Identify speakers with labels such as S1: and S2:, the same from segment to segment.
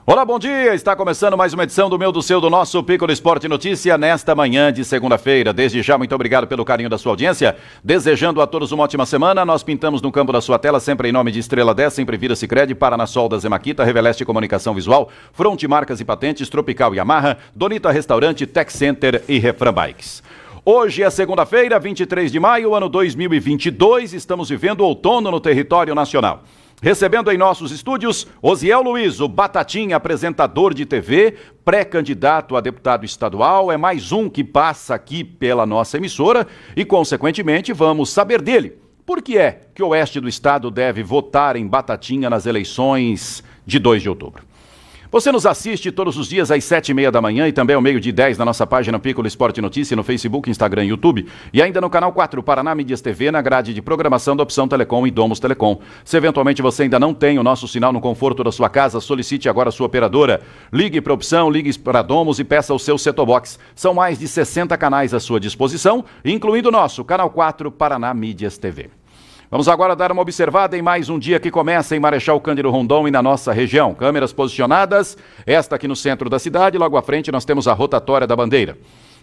S1: Olá, bom dia! Está começando mais uma edição do meu, do seu, do nosso Piccolo Esporte Notícia nesta manhã de segunda-feira. Desde já, muito obrigado pelo carinho da sua audiência. Desejando a todos uma ótima semana, nós pintamos no campo da sua tela, sempre em nome de Estrela 10, Sempre Vira Sicredi, Paranasol da Zemaquita, Reveleste Comunicação Visual, Fronte Marcas e Patentes, Tropical Yamaha, Donita Restaurante, Tech Center e Refran Bikes. Hoje é segunda-feira, 23 de maio, ano 2022, estamos vivendo outono no território nacional. Recebendo em nossos estúdios, Osiel Luiz, o Batatinha, apresentador de TV, pré-candidato a deputado estadual, é mais um que passa aqui pela nossa emissora e, consequentemente, vamos saber dele. Por que é que o oeste do estado deve votar em Batatinha nas eleições de 2 de outubro? Você nos assiste todos os dias às 7h30 da manhã e também ao 12h10 na nossa página Piccolo Esporte Notícia no Facebook, Instagram e YouTube e ainda no canal 4 Paraná Mídias TV na grade de programação da Opção Telecom e Domus Telecom. Se eventualmente você ainda não tem o nosso sinal no conforto da sua casa, solicite agora a sua operadora. Ligue para a Opção, ligue para a Domus e peça o seu set-top box. São mais de 60 canais à sua disposição, incluindo o nosso canal 4 Paraná Mídias TV. Vamos agora dar uma observada em mais um dia que começa em Marechal Cândido Rondon e na nossa região. Câmeras posicionadas, esta aqui no centro da cidade, logo à frente nós temos a rotatória da bandeira.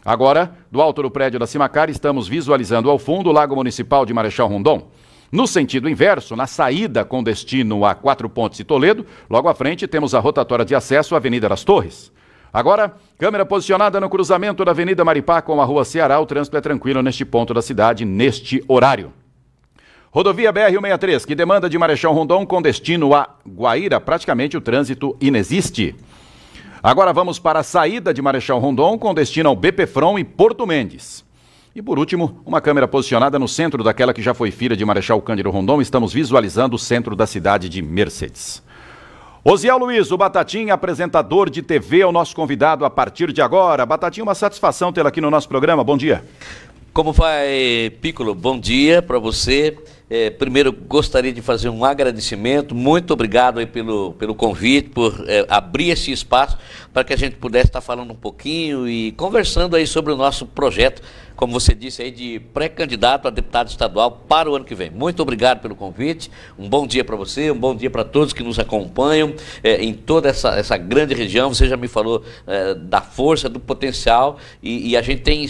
S1: Agora, do alto do prédio da Cimacar, estamos visualizando ao fundo o Lago Municipal de Marechal Rondon. No sentido inverso, na saída com destino a Quatro Pontes e Toledo, logo à frente temos a rotatória de acesso à Avenida das Torres. Agora, câmera posicionada no cruzamento da Avenida Maripá com a Rua Ceará, o trânsito é tranquilo neste ponto da cidade, neste horário. Rodovia BR-163, que demanda de Marechal Rondon com destino a Guaíra, praticamente o trânsito inexiste. Agora vamos para a saída de Marechal Rondon com destino ao BPFROM e Porto Mendes. E por último, uma câmera posicionada no centro daquela que já foi filha de Marechal Cândido Rondon, estamos visualizando o centro da cidade de Mercedes. Osiel Luiz, o Batatinha, apresentador de TV, é o nosso convidado a partir de agora. Batatinha, uma satisfação tê-lo aqui no nosso programa, bom dia.
S2: Como vai, Piccolo? Bom dia para você. Primeiro, gostaria de fazer um agradecimento, muito obrigado aí pelo convite, por abrir esse espaço para que a gente pudesse estar falando um pouquinho e conversando aí sobre o nosso projeto, como você disse aí, de pré-candidato a deputado estadual para o ano que vem. Muito obrigado pelo convite, um bom dia para você, um bom dia para todos que nos acompanham em toda essa grande região. Você já me falou da força, do potencial e a gente tem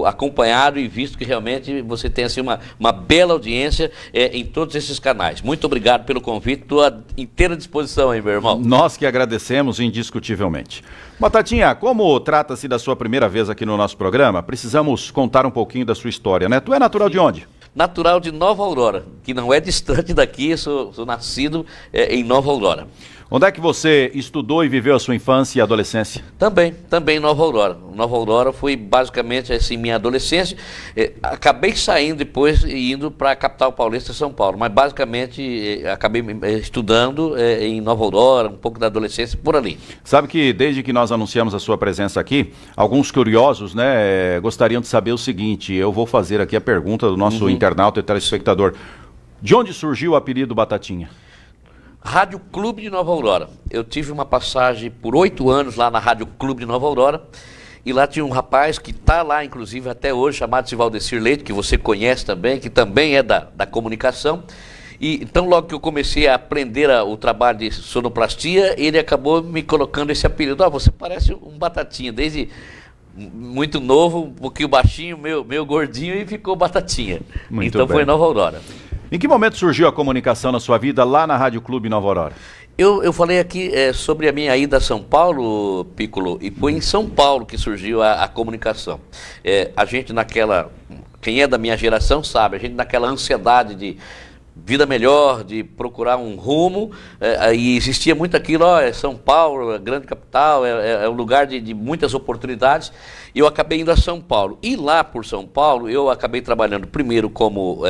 S2: acompanhado e visto que realmente você tem assim, uma bela audiência em todos esses canais. Muito obrigado pelo convite, estou à inteira disposição aí, meu irmão.
S1: Nós que agradecemos indiscutivelmente. Batatinha, como trata-se da sua primeira vez aqui no nosso programa, precisamos contar um pouquinho da sua história, né? Tu é natural de onde?
S2: Natural de Nova Aurora, que não é distante daqui, sou nascido em Nova Aurora.
S1: Onde é que você estudou e viveu a sua infância e adolescência?
S2: Também em Nova Aurora. Nova Aurora foi basicamente assim minha adolescência. Acabei saindo depois e indo para a capital paulista, São Paulo, mas basicamente acabei estudando em Nova Aurora, um pouco da adolescência por ali.
S1: Sabe que desde que nós anunciamos a sua presença aqui, alguns curiosos, né, gostariam de saber o seguinte, eu vou fazer aqui a pergunta do nosso internauta e telespectador. De onde surgiu o apelido Batatinha?
S2: Rádio Clube de Nova Aurora. Eu tive uma passagem por 8 anos lá na Rádio Clube de Nova Aurora e lá tinha um rapaz que está lá, inclusive, até hoje, chamado Valdecir Leite, que você conhece também, que também é da comunicação. E então, logo que eu comecei a aprender o trabalho de sonoplastia, ele acabou me colocando esse apelido. Você parece um Batatinha, desde muito novo, um pouquinho baixinho, meio gordinho, e ficou Batatinha.
S1: Muito
S2: então
S1: bem.
S2: foi Nova Aurora.
S1: Em que momento surgiu a comunicação na sua vida lá na Rádio Clube Nova Aurora?
S2: Eu falei aqui sobre a minha ida a São Paulo, Piccolo, e foi em São Paulo que surgiu a comunicação. A gente quem é da minha geração sabe, a gente naquela ansiedade de vida melhor, de procurar um rumo, e existia muito aquilo, São Paulo, a grande capital, é um lugar de muitas oportunidades, e eu acabei indo a São Paulo. E lá por São Paulo, eu acabei trabalhando primeiro como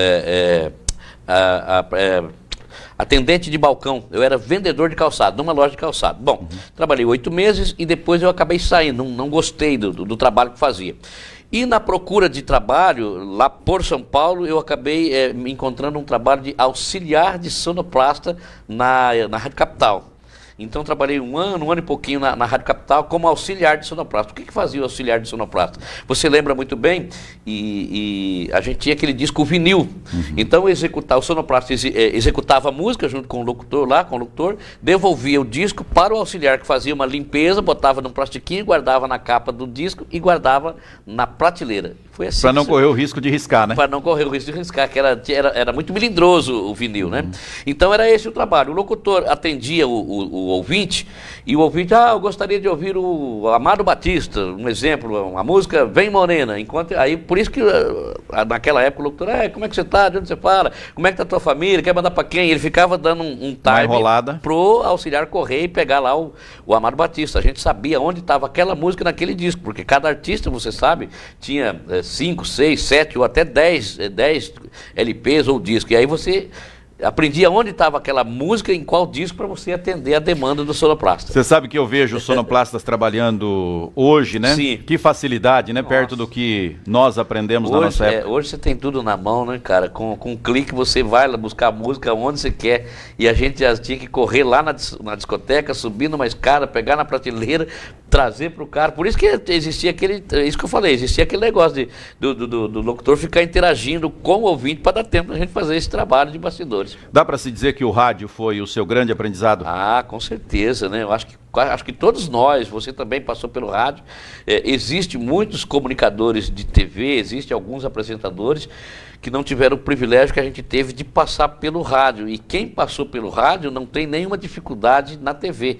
S2: atendente de balcão. Eu era vendedor de calçado, numa loja de calçado. Bom, trabalhei 8 meses e depois eu acabei saindo, não gostei do trabalho que fazia. E na procura de trabalho, lá por São Paulo, eu acabei me encontrando um trabalho de auxiliar de sonoplasta na Rádio Capital. Então trabalhei um ano e pouquinho na Rádio Capital como auxiliar de sonoplasta. O que fazia o auxiliar de sonoplasta? Você lembra muito bem, e a gente tinha aquele disco vinil. Então o sonoplasta executava a música junto com o locutor lá, devolvia o disco para o auxiliar, que fazia uma limpeza, botava num plastiquinho, guardava na capa do disco e guardava na prateleira. Foi assim.
S1: Para não correr o risco de riscar, né?
S2: Para não correr o risco de riscar, que era muito melindroso o vinil, né? Então era esse o trabalho. O locutor atendia o ouvinte, e o ouvinte, eu gostaria de ouvir o Amado Batista, um exemplo, a música Vem Morena. Aí, por isso que naquela época o locutor, como é que você está? De onde você fala? Como é que está a tua família? Quer mandar para quem? Ele ficava dando um time pro auxiliar correr e pegar lá o Amado Batista. A gente sabia onde estava aquela música naquele disco, porque cada artista, você sabe, tinha 5, 6, 7 ou até 10 LPs ou discos. E aí você aprendia onde estava aquela música, em qual disco, para você atender a demanda do sonoplasta.
S1: Você sabe que eu vejo os sonoplastas trabalhando hoje, né?
S2: Sim.
S1: Que facilidade, né? Nossa. Perto do que nós aprendemos
S2: hoje,
S1: na nossa época.
S2: Hoje você tem tudo na mão, né, cara? Com um clique você vai lá buscar a música onde você quer. E a gente já tinha que correr lá na discoteca, subir numa escada, pegar na prateleira, trazer para o cara. Por isso que existia isso que eu falei, existia aquele negócio do locutor ficar interagindo com o ouvinte para dar tempo para a gente fazer esse trabalho de bastidores.
S1: Dá para se dizer que o rádio foi o seu grande aprendizado?
S2: Com certeza, né? Eu acho que todos nós, você também passou pelo rádio, existe muitos comunicadores de TV, existe alguns apresentadores que não tiveram o privilégio que a gente teve de passar pelo rádio. E quem passou pelo rádio não tem nenhuma dificuldade na TV.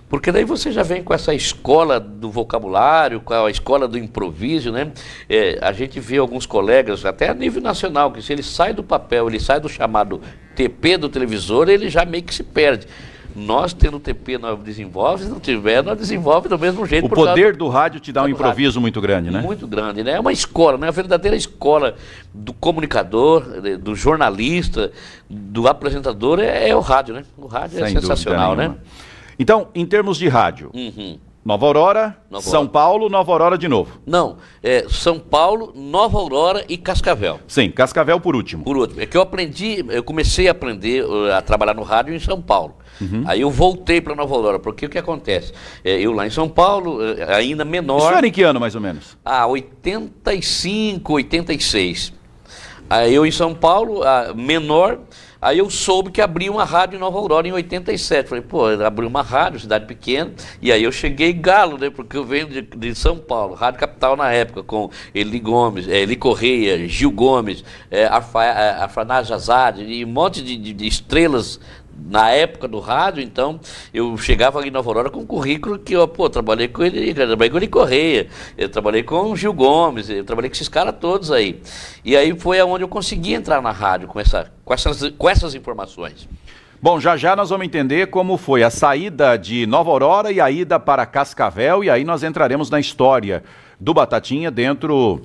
S2: Porque daí você já vem com essa escola do vocabulário, com a escola do improviso, né? A gente vê alguns colegas, até a nível nacional, que se ele sai do papel, ele sai do chamado TP do televisor, ele já meio que se perde. Nós, tendo TP, nós desenvolve, se não tiver, nós desenvolve do mesmo jeito.
S1: O poder do rádio te dá um improviso muito grande, né?
S2: Muito grande, né? É uma escola, né? A verdadeira escola do comunicador, do jornalista, do apresentador é o rádio, né? O rádio é sensacional, né?
S1: Então, em termos de rádio, Nova Aurora, São Paulo, Nova Aurora de novo.
S2: Não, São Paulo, Nova Aurora e Cascavel.
S1: Sim, Cascavel por último.
S2: Por último. É que eu comecei a aprender a trabalhar no rádio em São Paulo. Aí eu voltei para Nova Aurora, porque o que acontece? Eu lá em São Paulo, ainda menor...
S1: Isso era em que ano, mais ou menos?
S2: 85, 86. Aí eu em São Paulo, menor... Aí eu soube que abriu uma rádio em Nova Aurora em 87. Falei, abriu uma rádio, cidade pequena. E aí eu cheguei galo, né? Porque eu venho de São Paulo, Rádio Capital na época, com Eli Gomes, Eli Correia, Gil Gomes, Afanásio Azad e um monte de estrelas na época do rádio. Então eu chegava ali em Nova Aurora com um currículo que eu trabalhei com ele, trabalhei com Eli Correia, eu trabalhei com o Gil Gomes, eu trabalhei com esses caras todos aí. E aí foi aonde eu consegui entrar na rádio com essas informações.
S1: Bom, já nós vamos entender como foi a saída de Nova Aurora e a ida para Cascavel, e aí nós entraremos na história do Batatinha dentro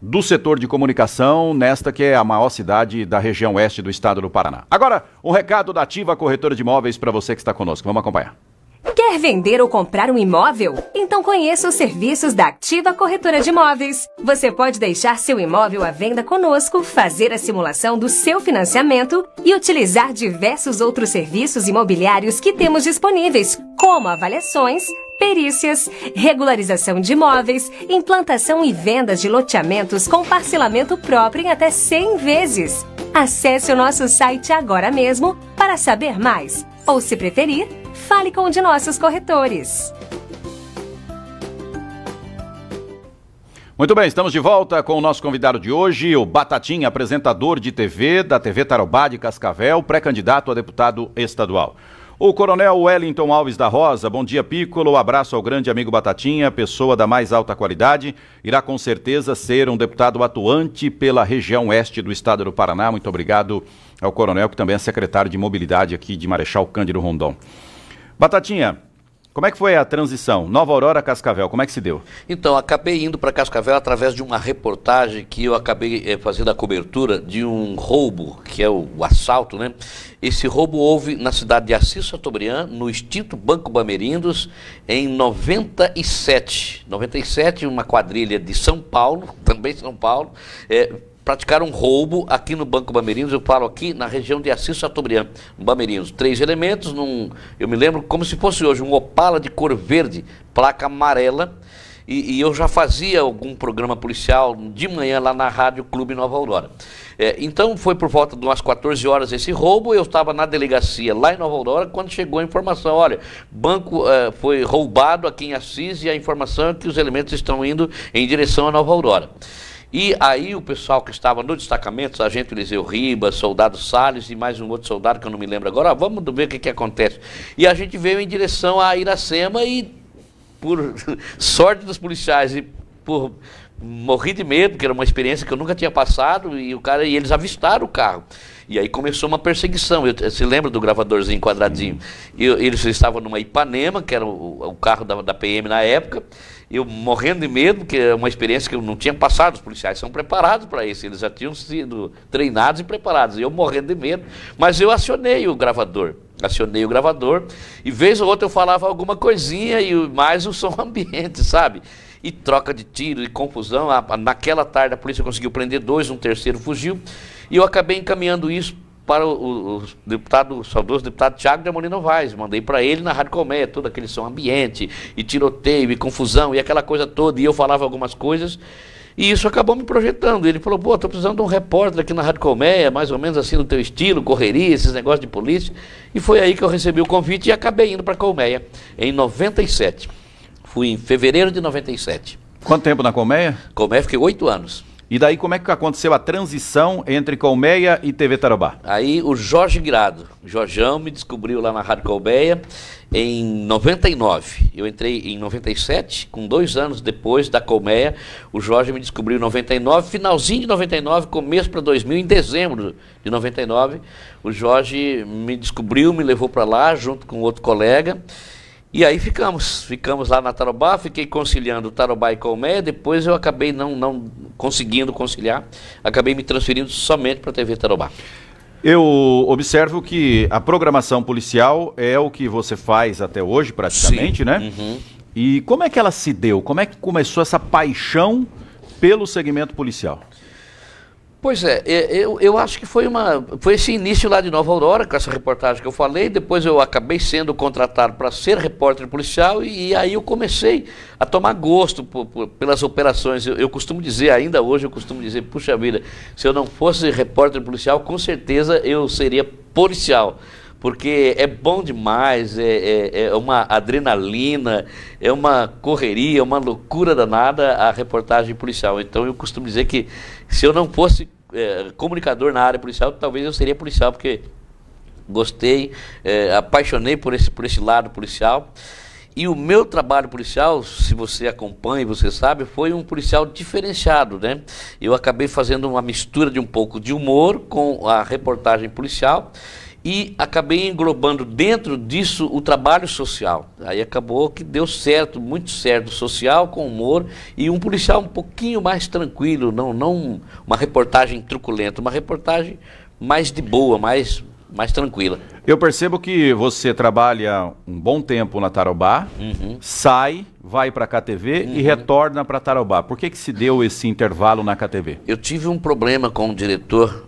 S1: do setor de comunicação, nesta que é a maior cidade da região oeste do estado do Paraná. Agora, um recado da Ativa Corretora de Imóveis para você que está conosco. Vamos acompanhar.
S3: Quer vender ou comprar um imóvel? Então conheça os serviços da Ativa Corretora de Imóveis. Você pode deixar seu imóvel à venda conosco, fazer a simulação do seu financiamento e utilizar diversos outros serviços imobiliários que temos disponíveis, como avaliações, perícias, regularização de imóveis, implantação e vendas de loteamentos com parcelamento próprio em até 100 vezes. Acesse o nosso site agora mesmo para saber mais. Ou, se preferir, fale com um de nossos corretores.
S1: Muito bem, estamos de volta com o nosso convidado de hoje, o Batatinha, apresentador de TV, da TV Tarobá de Cascavel, pré-candidato a deputado estadual. O Coronel Wellington Alves da Rosa, bom dia Piccolo, abraço ao grande amigo Batatinha, pessoa da mais alta qualidade, irá com certeza ser um deputado atuante pela região oeste do estado do Paraná. Muito obrigado ao Coronel, que também é secretário de mobilidade aqui de Marechal Cândido Rondon. Batatinha, como é que foi a transição? Nova Aurora a Cascavel, como é que se deu?
S2: Então, acabei indo para Cascavel através de uma reportagem que eu acabei fazendo a cobertura de um roubo, que é o assalto, né? Esse roubo houve na cidade de Assis Chateaubriand, no extinto Banco Bamerindos, em 97. 97, uma quadrilha de São Paulo, também São Paulo, praticaram um roubo aqui no Banco Bamerinos, eu falo aqui na região de Assis Chateaubriand, no Bamerinos. 3 elementos, eu me lembro como se fosse hoje, um Opala de cor verde, placa amarela, e eu já fazia algum programa policial de manhã lá na Rádio Clube Nova Aurora. Então foi por volta de umas 14 horas esse roubo, eu estava na delegacia lá em Nova Aurora, quando chegou a informação, olha, banco foi roubado aqui em Assis e a informação é que os elementos estão indo em direção a Nova Aurora. E aí o pessoal que estava no destacamento, sargento Eliseu Ribas, soldado Salles e mais um outro soldado que eu não me lembro agora, vamos ver o que acontece. E a gente veio em direção a Iracema e, por sorte dos policiais e por morri de medo, porque era uma experiência que eu nunca tinha passado, e eles avistaram o carro. E aí começou uma perseguição. Você lembra do gravadorzinho quadradinho? Eles estavam numa Ipanema, que era o carro da PM na época. Eu morrendo de medo, porque é uma experiência que eu não tinha passado. Os policiais são preparados para isso, eles já tinham sido treinados e preparados. E eu morrendo de medo, mas eu acionei o gravador. E vez ou outra eu falava alguma coisinha e mais o som ambiente, sabe? E troca de tiro e confusão. Naquela tarde a polícia conseguiu prender 2, um terceiro fugiu. E eu acabei encaminhando isso para o saudoso deputado Thiago de Amorim Novaes. Mandei para ele na Rádio Colmeia, todo aquele som ambiente, e tiroteio, e confusão, e aquela coisa toda. E eu falava algumas coisas, e isso acabou me projetando. Ele falou, pô, estou precisando de um repórter aqui na Rádio Colmeia, mais ou menos assim no teu estilo, correria, esses negócios de polícia. E foi aí que eu recebi o convite e acabei indo para a Colmeia, em 97. Fui em fevereiro de 97.
S1: Quanto tempo na Colmeia?
S2: Colmeia fiquei 8 anos.
S1: E daí como é que aconteceu a transição entre Colmeia e TV Tarobá?
S2: Aí o Jorge Grado, Jorjão, me descobriu lá na Rádio Colmeia em 99. Eu entrei em 97, com 2 anos depois da Colmeia. O Jorge me descobriu em 99, finalzinho de 99, começo para 2000, em dezembro de 99. O Jorge me descobriu, me levou para lá junto com outro colega. E aí ficamos lá na Tarobá, fiquei conciliando Tarobá e Colmeia, depois eu acabei não conseguindo conciliar, acabei me transferindo somente para a TV Tarobá.
S1: Eu observo que a programação policial é o que você faz até hoje praticamente, sim, né? Uhum. E como é que ela se deu? Como é que começou essa paixão pelo segmento policial?
S2: Pois é, eu acho que foi esse início lá de Nova Aurora, com essa reportagem que eu falei. Depois eu acabei sendo contratado para ser repórter policial e aí eu comecei a tomar gosto pelas operações. Eu costumo dizer, ainda hoje eu costumo dizer, puxa vida, se eu não fosse repórter policial, com certeza eu seria policial. Porque é bom demais, é uma adrenalina, é uma correria, é uma loucura danada a reportagem policial. Então eu costumo dizer que se eu não fosse comunicador na área policial, talvez eu seria policial, porque gostei, apaixonei por esse lado policial. E o meu trabalho policial, se você acompanha e você sabe, foi um policial diferenciado, né? Eu acabei fazendo uma mistura de um pouco de humor com a reportagem policial, e acabei englobando dentro disso o trabalho social. Aí acabou que deu certo, muito certo, social com humor e um policial um pouquinho mais tranquilo, não uma reportagem truculenta, uma reportagem mais de boa, mais tranquila.
S1: Eu percebo que você trabalha um bom tempo na Tarobá, sai, vai para a KTV e retorna para a Tarobá. Por que se deu esse intervalo na KTV?
S2: Eu tive um problema com o diretor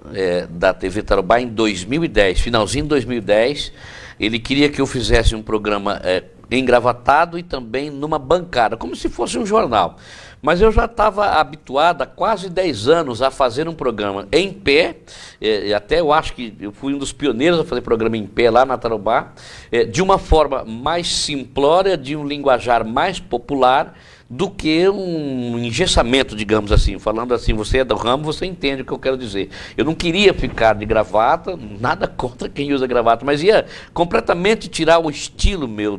S2: da TV Tarobá em 2010, finalzinho de 2010. Ele queria que eu fizesse um programa engravatado e também numa bancada, como se fosse um jornal. Mas eu já estava habituado há quase 10 anos a fazer um programa em pé, e até eu acho que eu fui um dos pioneiros a fazer programa em pé lá na Tarobá, de uma forma mais simplória, de um linguajar mais popular, do que um engessamento, digamos assim. Falando assim, você é do ramo, você entende o que eu quero dizer. Eu não queria ficar de gravata, nada contra quem usa gravata, mas ia completamente tirar o estilo meu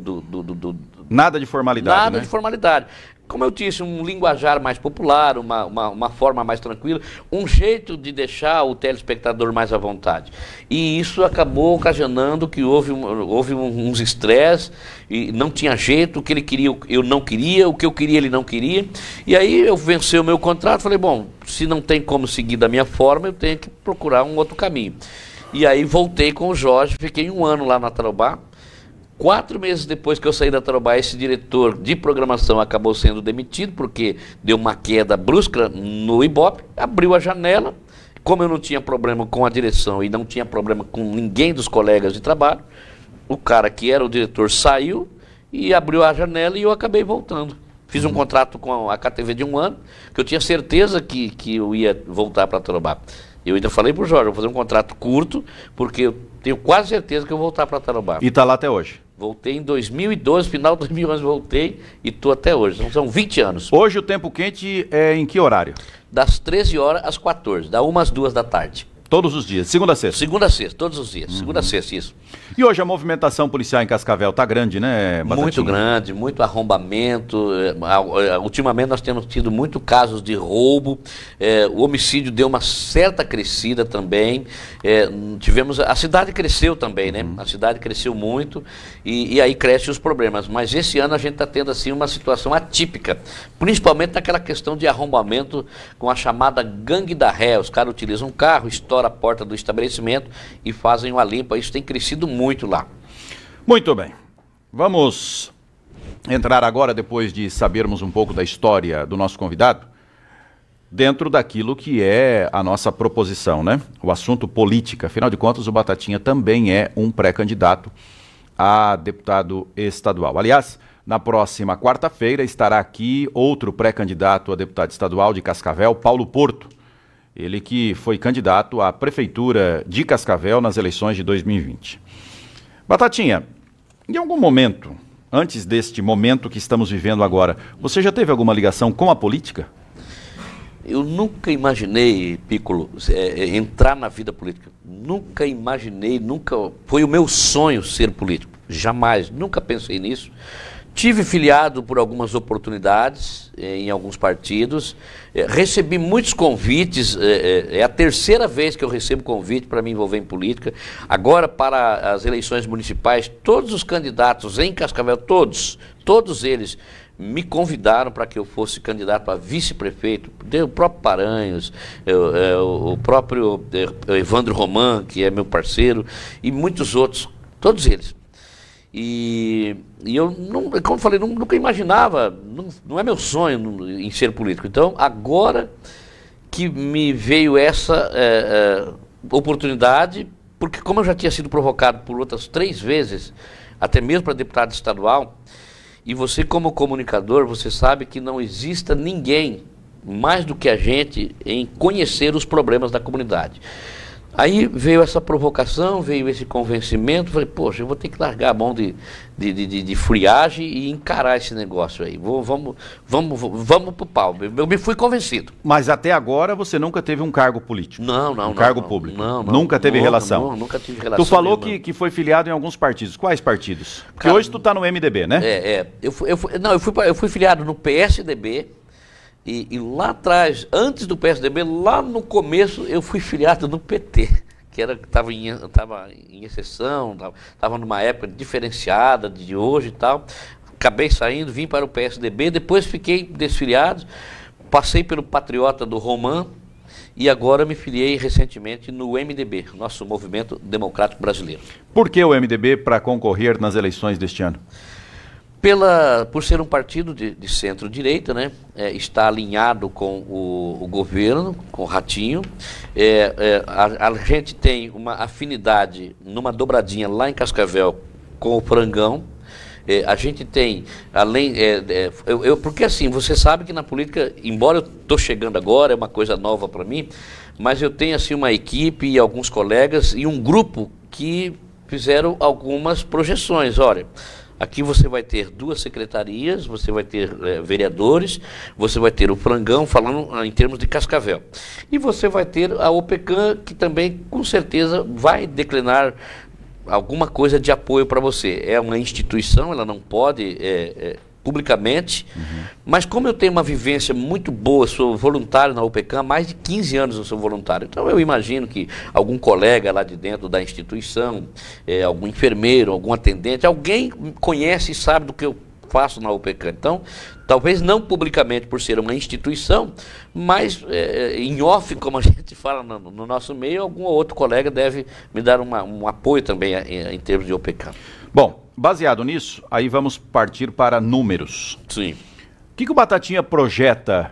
S1: Nada de formalidade,
S2: nada,
S1: né?
S2: de formalidade. Como eu disse, um linguajar mais popular, uma forma mais tranquila, um jeito de deixar o telespectador mais à vontade. E isso acabou ocasionando que houve uns estresses, e não tinha jeito, o que ele queria eu não queria, o que eu queria ele não queria. E aí eu venci o meu contrato, falei, bom, se não tem como seguir da minha forma, eu tenho que procurar um outro caminho. E aí voltei com o Jorge, fiquei 1 ano lá na Tarobá. 4 meses depois que eu saí da Tarobá, esse diretor de programação acabou sendo demitido, porque deu uma queda brusca no Ibope, abriu a janela, como eu não tinha problema com a direção e não tinha problema com ninguém dos colegas de trabalho, o cara que era o diretor saiu e abriu a janela e eu acabei voltando. Fiz um contrato com a KTV de 1 ano, que eu tinha certeza que eu ia voltar para Tarobá. Eu ainda falei para o Jorge, vou fazer um contrato curto, porque eu tenho quase certeza que eu vou voltar para Tarobá.
S1: E está lá até hoje?
S2: Voltei em 2012, final de 2011 voltei e estou até hoje. Então são 20 anos.
S1: Hoje o tempo quente é em que horário?
S2: Das 13 horas às 14, da 1 às 2 da tarde.
S1: Todos os dias, segunda a sexta?
S2: Segunda a sexta, todos os dias. Segunda a sexta, isso.
S1: E hoje a movimentação policial em Cascavel está grande, né, Batatinha?
S2: Muito grande, muito arrombamento. Ultimamente nós temos tido muitos casos de roubo. O homicídio deu uma certa crescida também. A cidade cresceu também, né? A cidade cresceu muito e aí crescem os problemas. Mas esse ano a gente está tendo assim uma situação atípica, principalmente naquela questão de arrombamento com a chamada gangue da ré. Os caras utilizam um carro, estouram a porta do estabelecimento e fazem uma limpa. Isso tem crescido muito lá.
S1: Muito bem. Vamos entrar agora, depois de sabermos um pouco da história do nosso convidado, dentro daquilo que é a nossa proposição, né? O assunto política. Afinal de contas, o Batatinha também é um pré-candidato a deputado estadual. Aliás, na próxima quarta-feira estará aqui outro pré-candidato a deputado estadual de Cascavel, Paulo Porto. Ele que foi candidato à prefeitura de Cascavel nas eleições de 2020. Batatinha, em algum momento, antes deste momento que estamos vivendo agora, você já teve alguma ligação com a política?
S2: Eu nunca imaginei, Piccolo, entrar na vida política. Nunca imaginei, nunca... Foi o meu sonho ser político. Jamais, nunca pensei nisso. Tive filiado por algumas oportunidades em alguns partidos, recebi muitos convites, é a terceira vez que eu recebo convite para me envolver em política. Agora, para as eleições municipais, todos os candidatos em Cascavel, todos eles me convidaram para que eu fosse candidato a vice-prefeito, o próprio Paranhos, o próprio Evandro Roman, que é meu parceiro, e muitos outros, todos eles. E eu, como eu falei, nunca imaginava, não é meu sonho em ser político. Então, agora que me veio essa oportunidade, porque como eu já tinha sido provocado por outras 3 vezes, até mesmo para deputado estadual, e você como comunicador, você sabe que não exista ninguém mais do que a gente em conhecer os problemas da comunidade. Aí veio essa provocação, veio esse convencimento, falei, poxa, eu vou ter que largar a mão de friagem e encarar esse negócio aí. Vamos pro pau. Eu me fui convencido.
S1: Mas até agora você nunca teve um cargo político?
S2: Não.
S1: Um cargo público?
S2: Não.
S1: Nunca teve relação?
S2: Nunca tive relação.
S1: Tu falou que foi filiado em alguns partidos. Quais partidos? Porque
S2: Cara,
S1: hoje tu tá no MDB, né?
S2: Eu fui filiado no PSDB. E lá atrás, antes do PSDB, lá no começo, eu fui filiado no PT, que estava em exceção, estava numa época diferenciada de hoje e tal. Acabei saindo, vim para o PSDB, depois fiquei desfiliado, passei pelo Patriota do Roman e agora me filiei recentemente no MDB, nosso Movimento Democrático Brasileiro.
S1: Por que o MDB para concorrer nas eleições deste ano?
S2: Por ser um partido de centro-direita, né, está alinhado com o governo, com o Ratinho. A gente tem uma afinidade numa dobradinha lá em Cascavel com o Frangão. A gente tem, além... porque assim, você sabe que na política, embora eu estou chegando agora, é uma coisa nova para mim, mas eu tenho assim uma equipe e alguns colegas e um grupo que fizeram algumas projeções. Olha... Aqui você vai ter 2 secretarias, você vai ter vereadores, você vai ter o Frangão, falando em termos de Cascavel. E você vai ter a OPECAM, que também, com certeza, vai declinar alguma coisa de apoio para você. É uma instituição, ela não pode... publicamente, mas como eu tenho uma vivência muito boa, sou voluntário na OPECAM, há mais de 15 anos eu sou voluntário, então eu imagino que algum colega lá de dentro da instituição, algum enfermeiro, algum atendente, alguém conhece e sabe do que eu faço na OPECAM. Então, talvez não publicamente por ser uma instituição, mas em off, como a gente fala no nosso meio, algum outro colega deve me dar um apoio também em termos de OPECAM.
S1: Bom, baseado nisso, aí vamos partir para números.
S2: Sim.
S1: O que o Batatinha projeta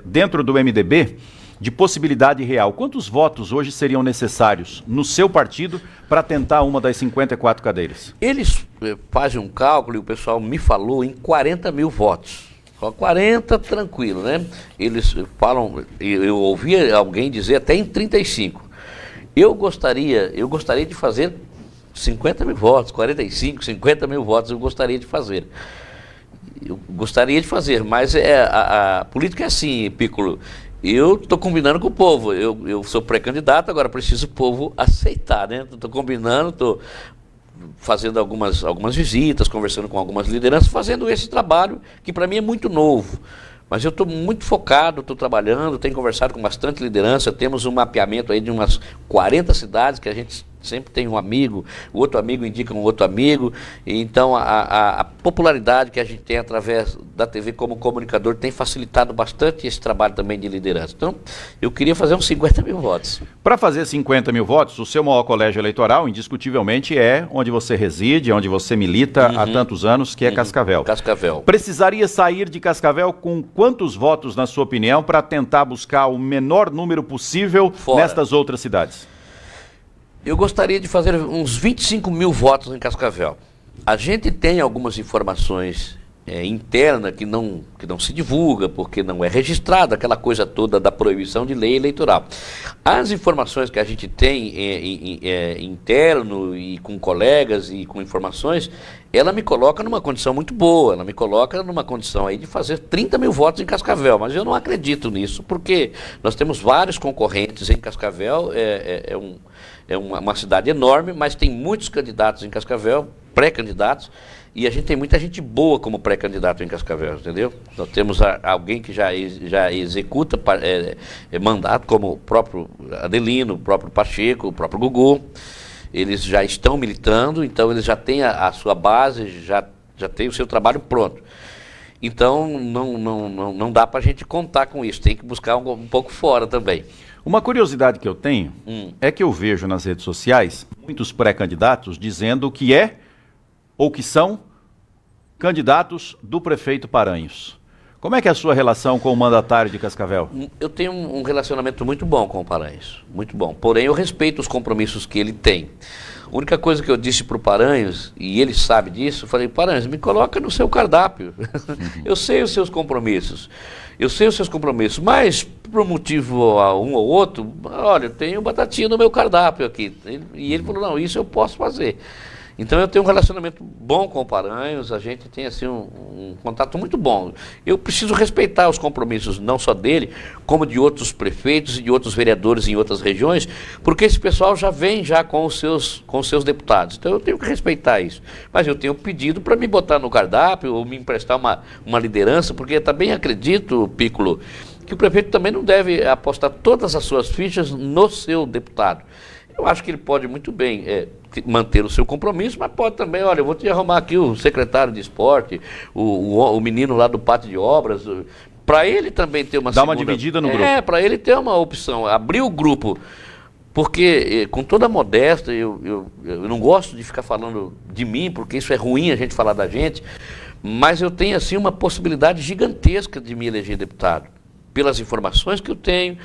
S1: dentro do MDB de possibilidade real. Quantos votos hoje seriam necessários no seu partido para tentar uma das 54 cadeiras?
S2: Eles fazem um cálculo, e o pessoal me falou, em 40 mil votos. Só 40, tranquilo, né? Eles falam, eu ouvi alguém dizer até em 35. Eu gostaria de fazer 50 mil votos, 45, 50 mil votos eu gostaria de fazer. Eu gostaria de fazer, mas a política é assim, Piccolo. Eu estou combinando com o povo. Eu sou pré-candidato, agora preciso o povo aceitar, né? Estou combinando, estou fazendo algumas visitas, conversando com algumas lideranças, fazendo esse trabalho que para mim é muito novo. Mas eu estou muito focado, estou trabalhando, tenho conversado com bastante liderança, temos um mapeamento aí de umas 40 cidades que a gente sempre tem um amigo, o outro amigo indica um outro amigo, e então a popularidade que a gente tem através da TV como comunicador tem facilitado bastante esse trabalho também de liderança. Então, eu queria fazer uns 50 mil votos.
S1: Para fazer 50 mil votos, o seu maior colégio eleitoral, indiscutivelmente, é onde você reside, onde você milita há tantos anos, que é Cascavel.
S2: Cascavel.
S1: Precisaria sair de Cascavel com quantos votos, na sua opinião, para tentar buscar o menor número possível nestas outras cidades?
S2: Eu gostaria de fazer uns 25 mil votos em Cascavel. A gente tem algumas informações internas que não se divulga, porque não é registrada, aquela coisa toda da proibição de lei eleitoral. As informações que a gente tem interno e com colegas e com informações, ela me coloca numa condição muito boa, ela me coloca numa condição aí de fazer 30 mil votos em Cascavel, mas eu não acredito nisso, porque nós temos vários concorrentes em Cascavel, é uma cidade enorme, mas tem muitos candidatos em Cascavel, pré-candidatos, e a gente tem muita gente boa como pré-candidato em Cascavel, entendeu? Nós temos alguém que já executa mandato, como o próprio Adelino, o próprio Pacheco, o próprio Gugu. Eles já estão militando, então eles já têm a sua base, já têm o seu trabalho pronto. Então não dá para a gente contar com isso, tem que buscar um pouco fora também.
S1: Uma curiosidade que eu tenho é que eu vejo nas redes sociais muitos pré-candidatos dizendo que ou que são candidatos do prefeito Paranhos. Como é que é a sua relação com o mandatário de Cascavel?
S2: Eu tenho um relacionamento muito bom com o Paranhos, muito bom. Porém, eu respeito os compromissos que ele tem. A única coisa que eu disse para o Paranhos, e ele sabe disso, eu falei, Paranhos, me coloca no seu cardápio. Eu sei os seus compromissos, mas por um motivo um ou outro, olha, eu tenho batatinha no meu cardápio aqui. E ele falou, não, isso eu posso fazer. Então eu tenho um relacionamento bom com o Paranhos, a gente tem assim um contato muito bom. Eu preciso respeitar os compromissos não só dele, como de outros prefeitos e de outros vereadores em outras regiões, porque esse pessoal já vem com os seus deputados. Então eu tenho que respeitar isso. Mas eu tenho pedido para me botar no cardápio ou me emprestar uma liderança, porque eu também acredito, Piccolo, que o prefeito também não deve apostar todas as suas fichas no seu deputado. Eu acho que ele pode muito bem manter o seu compromisso, mas pode também, olha, eu vou te arrumar aqui o secretário de esporte, o menino lá do pátio de obras, para ele também ter uma
S1: Dá uma dividida no grupo.
S2: Para ele ter uma opção, abrir o grupo, porque com toda a modéstia, eu não gosto de ficar falando de mim, porque isso é ruim a gente falar da gente, mas eu tenho assim uma possibilidade gigantesca de me eleger deputado, pelas informações que eu tenho,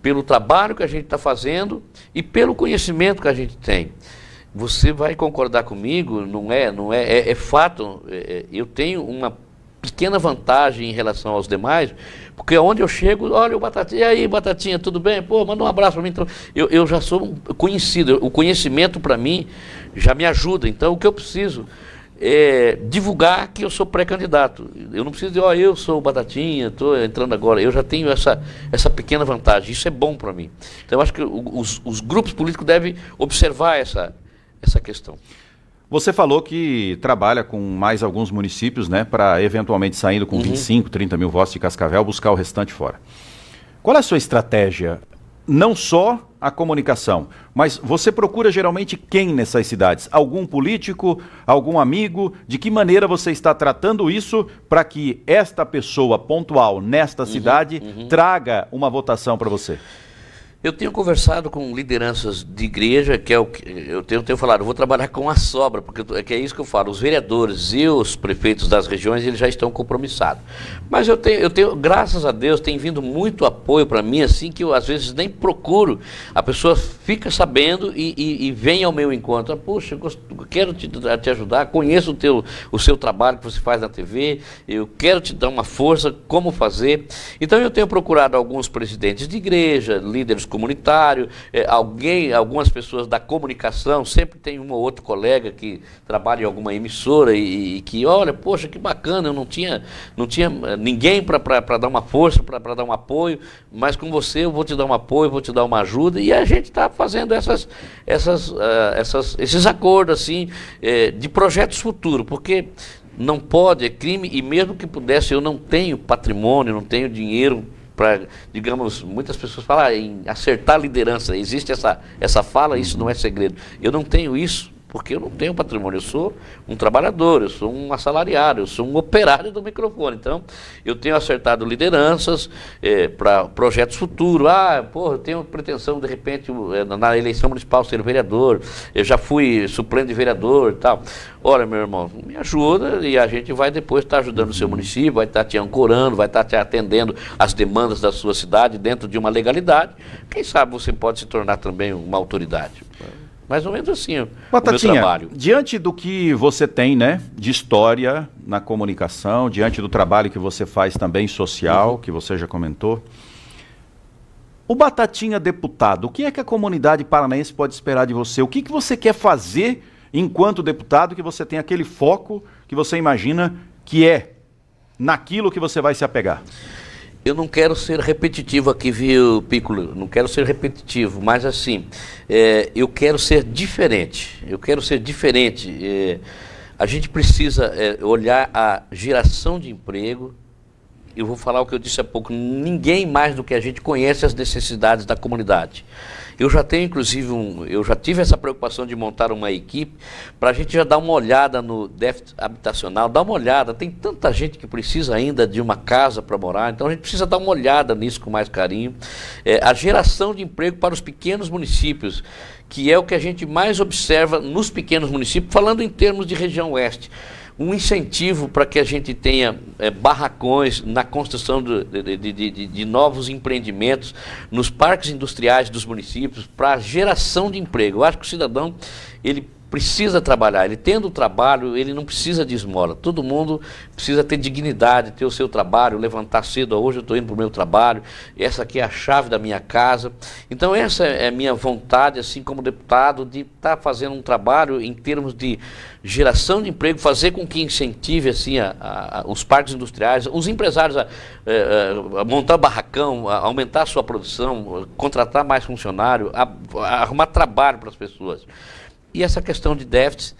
S2: pelo trabalho que a gente está fazendo e pelo conhecimento que a gente tem. Você vai concordar comigo, é fato, eu tenho uma pequena vantagem em relação aos demais, porque onde eu chego, olha o Batatinha, e aí Batatinha, tudo bem? Pô, manda um abraço para mim. Então, eu já sou conhecido, o conhecimento para mim já me ajuda, então o que eu preciso divulgar que eu sou pré-candidato. Eu não preciso dizer, eu sou o Batatinha, estou entrando agora. Eu já tenho essa pequena vantagem. Isso é bom para mim. Então, eu acho que os grupos políticos devem observar essa questão.
S1: Você falou que trabalha com mais alguns municípios, né, para eventualmente saindo com 25, 30 mil votos de Cascavel, buscar o restante fora. Qual é a sua estratégia? Não só a comunicação, mas você procura geralmente quem nessas cidades? Algum político, algum amigo? De que maneira você está tratando isso para que esta pessoa pontual nesta cidade traga uma votação para você?
S2: Eu tenho conversado com lideranças de igreja, que é o que eu tenho falado, eu vou trabalhar com a sobra, porque é isso que eu falo, os vereadores e os prefeitos das regiões, eles já estão compromissados. Mas eu tenho, graças a Deus, tem vindo muito apoio para mim, assim, que eu às vezes nem procuro, a pessoa fica sabendo e vem ao meu encontro. Puxa, eu quero te ajudar, conheço o seu trabalho que você faz na TV, eu quero te dar uma força, como fazer. Então eu tenho procurado alguns presidentes de igreja, líderes comunitário, algumas pessoas da comunicação, sempre tem um ou outro colega que trabalha em alguma emissora e que, olha, poxa, que bacana, eu não tinha ninguém para dar uma força, para dar um apoio, mas com você eu vou te dar um apoio, vou te dar uma ajuda, e a gente está fazendo esses acordos assim, de projetos futuros, porque não pode, é crime, e mesmo que pudesse, eu não tenho patrimônio, não tenho dinheiro para, digamos, muitas pessoas falam em acertar a liderança, existe essa fala, isso não é segredo. Eu não tenho isso, porque eu não tenho patrimônio, eu sou um trabalhador, eu sou um assalariado, eu sou um operário do microfone. Então, eu tenho acertado lideranças para projetos futuros. Eu tenho pretensão, de repente, na eleição municipal ser vereador, eu já fui suplente de vereador e tal. Olha, meu irmão, me ajuda e a gente vai depois estar ajudando o seu município, vai estar te ancorando, vai estar te atendendo às demandas da sua cidade dentro de uma legalidade. Quem sabe você pode se tornar também uma autoridade. Mais ou menos assim,
S1: Batatinha,
S2: o meu trabalho.
S1: Diante do que você tem, né, de história na comunicação, diante do trabalho que você faz também social, que você já comentou, o Batatinha deputado, o que é que a comunidade paranaense pode esperar de você? O que você quer fazer enquanto deputado, que você tem aquele foco que você imagina que é naquilo que você vai se apegar?
S2: Eu não quero ser repetitivo aqui, viu, Piccolo? Não quero ser repetitivo, mas assim, eu quero ser diferente. Eu quero ser diferente. A gente precisa olhar a geração de emprego. Eu vou falar o que eu disse há pouco. Ninguém mais do que a gente conhece as necessidades da comunidade. Eu já tenho, inclusive, eu já tive essa preocupação de montar uma equipe para a gente já dar uma olhada no déficit habitacional, dar uma olhada, tem tanta gente que precisa ainda de uma casa para morar, então a gente precisa dar uma olhada nisso com mais carinho. A geração de emprego para os pequenos municípios, que é o que a gente mais observa nos pequenos municípios, falando em termos de região oeste. Um incentivo para que a gente tenha barracões na construção de novos empreendimentos nos parques industriais dos municípios para geração de emprego. Eu acho que o cidadão, ele precisa trabalhar, ele tendo trabalho, ele não precisa de esmola. Todo mundo precisa ter dignidade, ter o seu trabalho, levantar cedo. Hoje eu estou indo para o meu trabalho, essa aqui é a chave da minha casa. Então essa é a minha vontade, assim como deputado, de estar fazendo um trabalho em termos de geração de emprego, fazer com que incentive assim, os parques industriais, os empresários a montar barracão, a aumentar a sua produção, contratar mais funcionário, a arrumar trabalho para as pessoas. E essa questão de déficit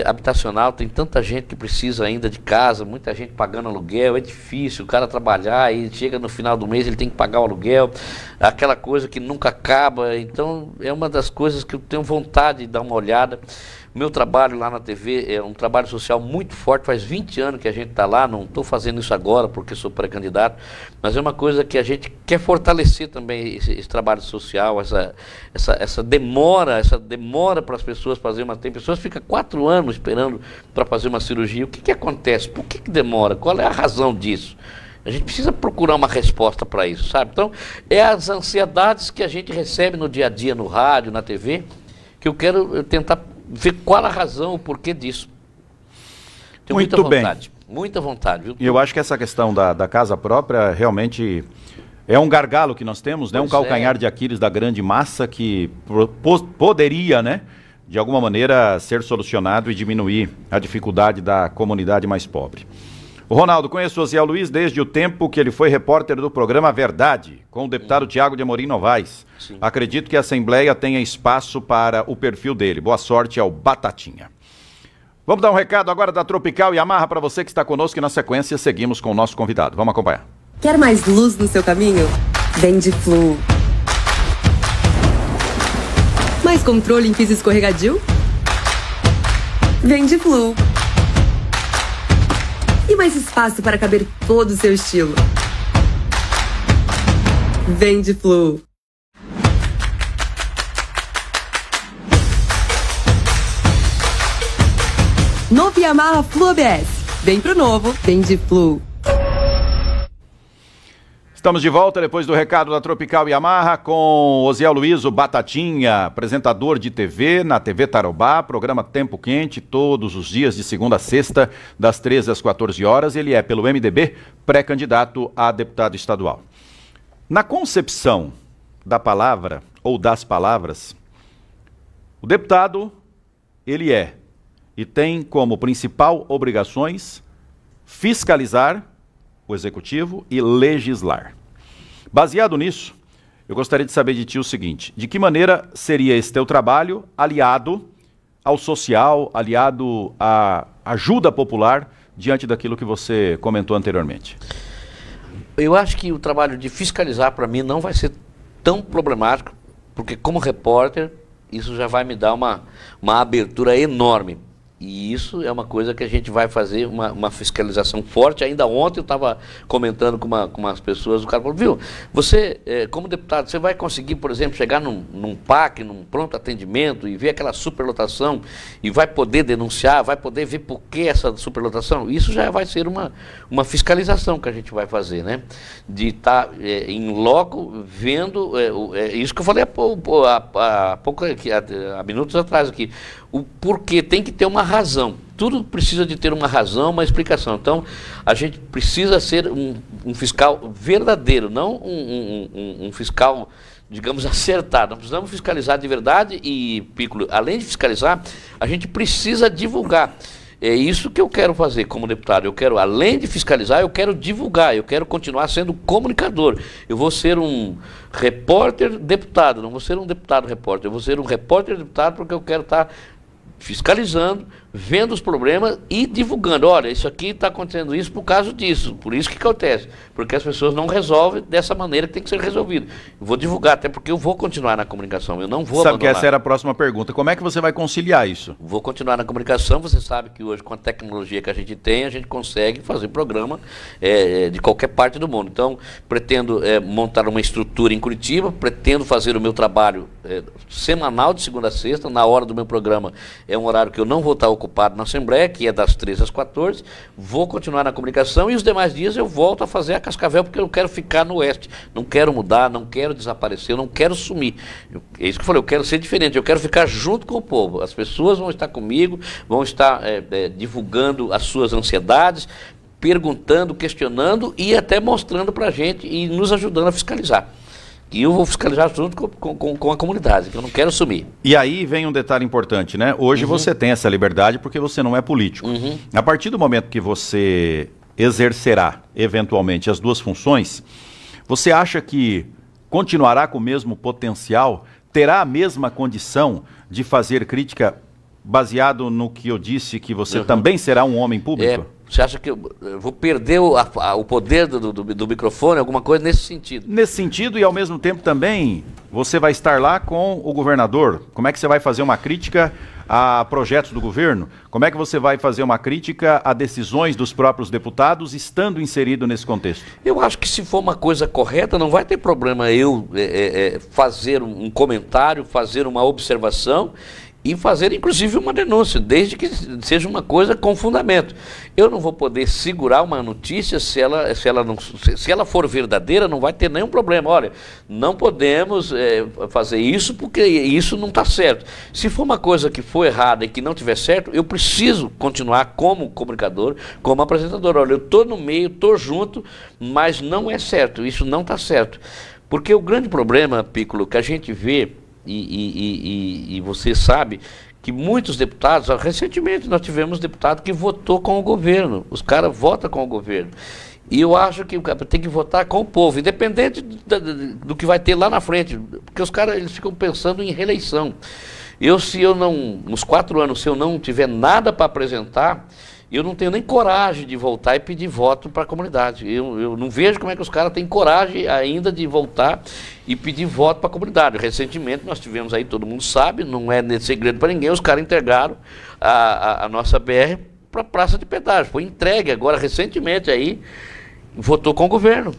S2: habitacional, tem tanta gente que precisa ainda de casa, muita gente pagando aluguel, é difícil o cara trabalhar e chega no final do mês ele tem que pagar o aluguel, aquela coisa que nunca acaba. Então é uma das coisas que eu tenho vontade de dar uma olhada. Meu trabalho lá na TV é um trabalho social muito forte, faz 20 anos que a gente está lá, não estou fazendo isso agora porque sou pré-candidato, mas é uma coisa que a gente quer fortalecer também, esse trabalho social, essa demora para as pessoas fazer uma... Tem pessoas que ficam 4 anos esperando para fazer uma cirurgia. O que acontece? Por que demora? Qual é a razão disso? A gente precisa procurar uma resposta para isso, sabe? Então, é as ansiedades que a gente recebe no dia a dia, no rádio, na TV, que eu quero tentar ver qual a razão, o porquê disso. Tenho muita vontade, muita vontade. Viu?
S1: E eu acho que essa questão da casa própria realmente é um gargalo que nós temos, né? Um calcanhar de Aquiles da grande massa que poderia, né, de alguma maneira ser solucionado e diminuir a dificuldade da comunidade mais pobre. O Ronaldo, conheço o Osiel Luiz desde o tempo que ele foi repórter do programa Verdade, com o deputado Tiago de Amorim Novaes. Sim. Acredito que a Assembleia tenha espaço para o perfil dele. Boa sorte ao Batatinha. Vamos dar um recado agora da Tropical Yamaha para você que está conosco e na sequência seguimos com o nosso convidado. Vamos acompanhar.
S4: Quer mais luz no seu caminho? Vem de Flu. Mais controle em piso escorregadio? Vem de Flu. E mais espaço para caber todo o seu estilo? Vem de Flu. Yamaha Flu ABS. Vem pro novo, vem de Flu.
S1: Estamos de volta depois do recado da Tropical Yamaha com Osiel Luiz, o Batatinha, apresentador de TV na TV Tarobá, programa Tempo Quente, todos os dias de segunda a sexta, das 13 às 14 horas. Ele é, pelo MDB, pré-candidato a deputado estadual. Na concepção da palavra, ou das palavras, o deputado, ele é e tem como principal obrigações fiscalizar o executivo e legislar. Baseado nisso, eu gostaria de saber de ti o seguinte: de que maneira seria esse teu trabalho aliado ao social, aliado à ajuda popular diante daquilo que você comentou anteriormente?
S2: Eu acho que o trabalho de fiscalizar para mim não vai ser tão problemático, porque como repórter isso já vai me dar uma abertura enorme. E isso é uma coisa que a gente vai fazer, uma fiscalização forte. Ainda ontem eu estava comentando com umas pessoas, o cara falou, viu, você, como deputado, você vai conseguir, por exemplo, chegar num PAC, num pronto atendimento e ver aquela superlotação e vai poder denunciar, vai poder ver por que essa superlotação? Isso já vai ser uma fiscalização que a gente vai fazer, né? De estar em loco vendo, isso que eu falei há minutos atrás aqui, o porquê, tem que ter uma razão. Tudo precisa de ter uma razão, uma explicação. Então, a gente precisa ser um fiscal verdadeiro, não um fiscal, digamos, acertado. Nós precisamos fiscalizar de verdade e, Piccolo, além de fiscalizar, a gente precisa divulgar. É isso que eu quero fazer como deputado. Eu quero, além de fiscalizar, eu quero divulgar, eu quero continuar sendo comunicador. Eu vou ser um repórter deputado, não vou ser um deputado repórter, eu vou ser um repórter deputado porque eu quero estar fiscalizando, vendo os problemas e divulgando. Olha, isso aqui está acontecendo isso por causa disso, por isso que acontece, porque as pessoas não resolvem dessa maneira que tem que ser resolvido. Eu vou divulgar, até porque eu vou continuar na comunicação, eu não vou
S1: abandonar.
S2: Sabe
S1: que essa era a próxima pergunta, como é que você vai conciliar isso?
S2: Vou continuar na comunicação, você sabe que hoje com a tecnologia que a gente tem, a gente consegue fazer programa de qualquer parte do mundo. Então, pretendo montar uma estrutura em Curitiba, pretendo fazer o meu trabalho semanal de segunda a sexta, na hora do meu programa é um horário que eu não vou estar ocupado na Assembleia, que é das 13 às 14, vou continuar na comunicação e os demais dias eu volto a fazer a Cascavel, porque eu quero ficar no Oeste, não quero mudar, não quero desaparecer, eu não quero sumir. É isso que eu falei, eu quero ser diferente, eu quero ficar junto com o povo, as pessoas vão estar comigo, vão estar divulgando as suas ansiedades, perguntando, questionando e até mostrando para a gente e nos ajudando a fiscalizar. E eu vou fiscalizar junto com a comunidade, que eu não quero sumir.
S1: E aí vem um detalhe importante, né? Hoje você tem essa liberdade porque você não é político. A partir do momento que você exercerá, eventualmente, as duas funções, você acha que continuará com o mesmo potencial, terá a mesma condição de fazer crítica baseado no que eu disse, que você também será um homem público?
S2: Você acha que eu vou perder o poder do microfone, alguma coisa nesse sentido?
S1: Nesse sentido e ao mesmo tempo também você vai estar lá com o governador. Como é que você vai fazer uma crítica a projetos do governo? Como é que você vai fazer uma crítica a decisões dos próprios deputados estando inserido nesse contexto?
S2: Eu acho que se for uma coisa correta, não vai ter problema eu fazer um comentário, fazer uma observação e fazer inclusive uma denúncia, desde que seja uma coisa com fundamento. Eu não vou poder segurar uma notícia se ela for verdadeira, não vai ter nenhum problema. Olha, não podemos fazer isso porque isso não está certo. Se for uma coisa que for errada e que não tiver certo, eu preciso continuar como comunicador, como apresentador. Olha, eu estou no meio, estou junto, mas não é certo, isso não está certo. Porque o grande problema, Piccolo, que a gente vê, e você sabe que muitos deputados, recentemente nós tivemos deputado que votou com o governo, os caras votam com o governo, e eu acho que tem que votar com o povo, independente do que vai ter lá na frente, porque os caras eles ficam pensando em reeleição. Nos 4 anos, se eu não tiver nada para apresentar, eu não tenho nem coragem de voltar e pedir voto para a comunidade. Eu não vejo como é que os caras têm coragem ainda de voltar e pedir voto para a comunidade. Recentemente nós tivemos aí, todo mundo sabe, não é segredo para ninguém, os caras entregaram a nossa BR para a praça de pedágio. Foi entregue agora recentemente aí, votou com o governo,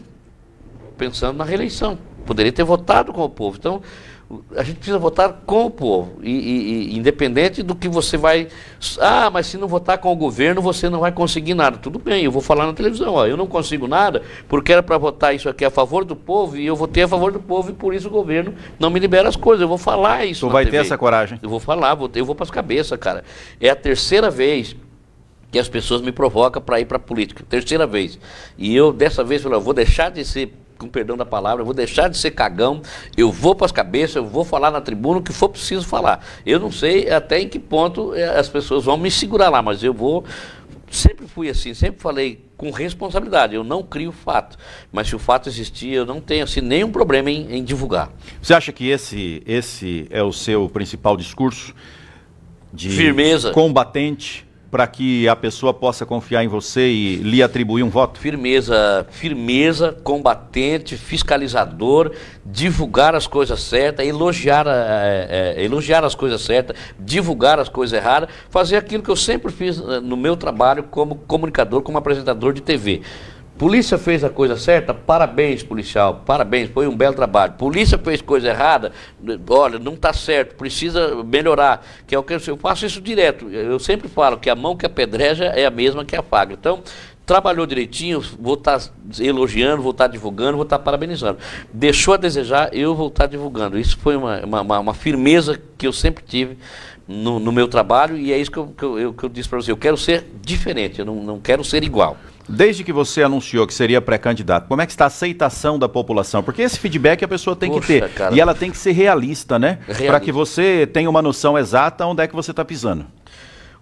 S2: pensando na reeleição. Poderia ter votado com o povo. Então, A gente precisa votar com o povo, e independente do que você vai... Ah, mas se não votar com o governo, você não vai conseguir nada. Tudo bem, eu vou falar na televisão, ó, eu não consigo nada porque era para votar isso aqui a favor do povo, e eu votei a favor do povo, e por isso o governo não me libera as coisas. Eu vou falar isso.
S1: Tu vai ter essa coragem?
S2: Eu vou falar, eu vou para as cabeças, cara. É a terceira vez que as pessoas me provocam para ir para a política. Terceira vez. E eu, dessa vez, falei, eu vou deixar de ser, com perdão da palavra, eu vou deixar de ser cagão, eu vou para as cabeças, eu vou falar na tribuna o que for preciso falar. Eu não sei até em que ponto as pessoas vão me segurar lá, mas eu vou... Sempre fui assim, sempre falei com responsabilidade, eu não crio fato, mas se o fato existir, eu não tenho assim, nenhum problema em divulgar.
S1: Você acha que esse é o seu principal discurso? De
S2: firmeza.
S1: Combatente, para que a pessoa possa confiar em você e lhe atribuir um voto?
S2: Firmeza, combatente, fiscalizador, divulgar as coisas certas, elogiar as coisas certas, divulgar as coisas erradas, fazer aquilo que eu sempre fiz no meu trabalho como comunicador, como apresentador de TV. Polícia fez a coisa certa, parabéns, policial, parabéns, foi um belo trabalho. Polícia fez coisa errada, olha, não está certo, precisa melhorar, que é o que eu faço isso direto. Eu sempre falo que a mão que apedreja é a mesma que afaga. Então, trabalhou direitinho, vou estar elogiando, vou estar divulgando, vou estar parabenizando. Deixou a desejar, eu vou estar divulgando. Isso foi uma firmeza que eu sempre tive no meu trabalho, e é isso que eu disse para você. Eu quero ser diferente, eu não quero ser igual.
S1: Desde que você anunciou que seria pré-candidato, como é que está a aceitação da população? Porque esse feedback a pessoa tem que ter, cara, e ela tem que ser realista, né? Para que você tenha uma noção exata onde é que você está pisando.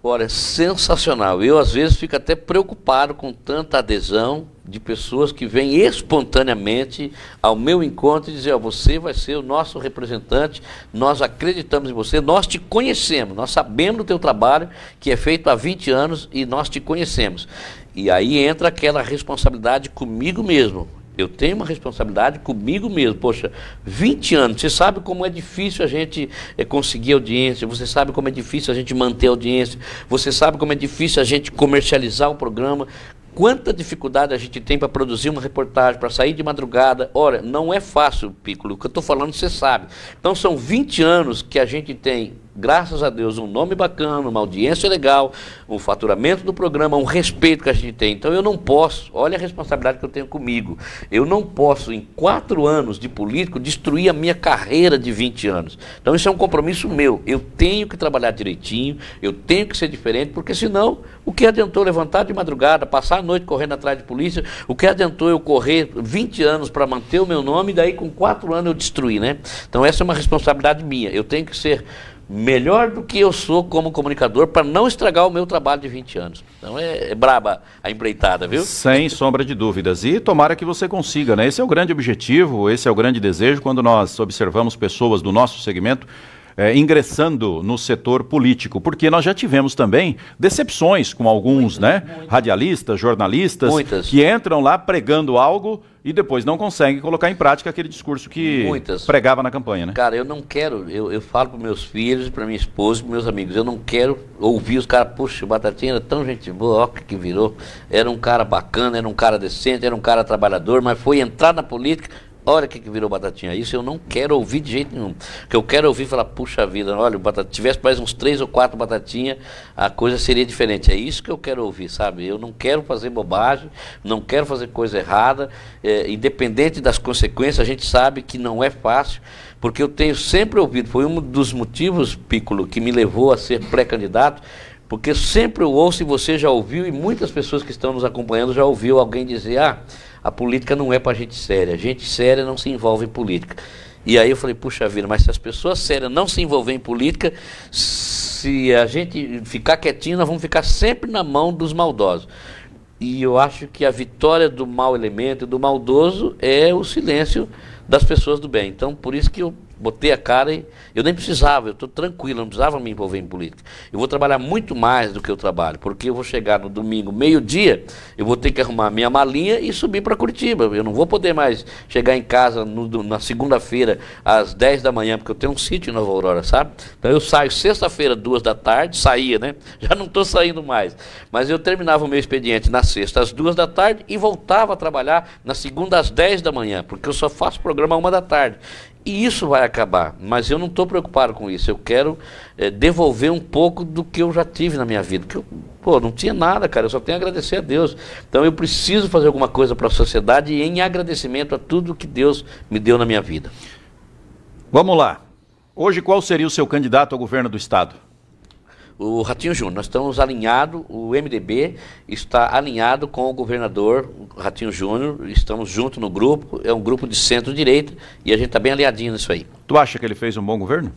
S2: Olha, sensacional. Eu, às vezes, fico até preocupado com tanta adesão de pessoas que vêm espontaneamente ao meu encontro e dizem, ó, você vai ser o nosso representante, nós acreditamos em você, nós te conhecemos, nós sabemos do teu trabalho, que é feito há 20 anos, e nós te conhecemos. E aí entra aquela responsabilidade comigo mesmo. Eu tenho uma responsabilidade comigo mesmo. Poxa, 20 anos, você sabe como é difícil a gente conseguir audiência, você sabe como é difícil a gente manter audiência, você sabe como é difícil a gente comercializar o programa, quanta dificuldade a gente tem para produzir uma reportagem, para sair de madrugada. Ora, não é fácil, Piccolo, o que eu estou falando você sabe. Então são 20 anos que a gente tem, graças a Deus, um nome bacana, uma audiência legal, um faturamento do programa, um respeito que a gente tem. Então eu não posso, olha a responsabilidade que eu tenho comigo, eu não posso em 4 anos de político destruir a minha carreira de 20 anos. Então isso é um compromisso meu, eu tenho que trabalhar direitinho, eu tenho que ser diferente, porque senão o que adiantou levantar de madrugada, passar a noite correndo atrás de polícia, o que adiantou eu correr 20 anos para manter o meu nome, e daí com 4 anos eu destruir, né? Então essa é uma responsabilidade minha, eu tenho que ser melhor do que eu sou como comunicador para não estragar o meu trabalho de 20 anos. Então é braba a empreitada, viu?
S1: Sem sombra de dúvidas. E tomara que você consiga, né? Esse é o grande objetivo, esse é o grande desejo quando nós observamos pessoas do nosso segmento ingressando no setor político, porque nós já tivemos também decepções com alguns, né? Radialistas, jornalistas, que entram lá pregando algo e depois não conseguem colocar em prática aquele discurso que pregava na campanha, né?
S2: Cara, eu não quero, eu falo para meus filhos, para minha esposa, para meus amigos, eu não quero ouvir os caras, puxa, o Batatinha era tão gente boa, ó que virou, era um cara bacana, era um cara decente, era um cara trabalhador, mas foi entrar na política, olha o que virou Batatinha. Isso eu não quero ouvir de jeito nenhum. O que eu quero ouvir é falar, puxa vida, olha, tivesse mais uns 3 ou 4 Batatinha, a coisa seria diferente. É isso que eu quero ouvir, sabe? Eu não quero fazer bobagem, não quero fazer coisa errada, independente das consequências, a gente sabe que não é fácil, porque eu tenho sempre ouvido, foi um dos motivos, Piccolo, que me levou a ser pré-candidato, porque sempre eu ouço, e você já ouviu, e muitas pessoas que estão nos acompanhando já ouviu alguém dizer, a política não é para gente séria não se envolve em política. E aí eu falei, puxa vida, mas se as pessoas sérias não se envolverem em política, se a gente ficar quietinho, nós vamos ficar sempre na mão dos maldosos. E eu acho que a vitória do mau elemento e do maldoso é o silêncio das pessoas do bem. Então, por isso que eu botei a cara e eu nem precisava, eu estou tranquilo, não precisava me envolver em política. Eu vou trabalhar muito mais do que eu trabalho, porque eu vou chegar no domingo, meio-dia, eu vou ter que arrumar minha malinha e subir para Curitiba. Eu não vou poder mais chegar em casa na segunda-feira, às 10 da manhã, porque eu tenho um sítio em Nova Aurora, sabe? Então eu saio sexta-feira, 2 da tarde, saía, né? Já não estou saindo mais. Mas eu terminava o meu expediente na sexta, às 2 da tarde, e voltava a trabalhar na segunda, às 10 da manhã, porque eu só faço programa programa 1 da tarde. E isso vai acabar, mas eu não estou preocupado com isso. Eu quero devolver um pouco do que eu já tive na minha vida. Que eu, não tinha nada, cara, eu só tenho a agradecer a Deus. Então eu preciso fazer alguma coisa para a sociedade em agradecimento a tudo que Deus me deu na minha vida.
S1: Vamos lá. Hoje qual seria o seu candidato ao governo do estado?
S2: O Ratinho Júnior. Nós estamos alinhados, o MDB está alinhado com o governador Ratinho Júnior, estamos juntos no grupo, é um grupo de centro-direita e a gente está bem alinhadinho nisso aí.
S1: Tu acha que ele fez um bom governo?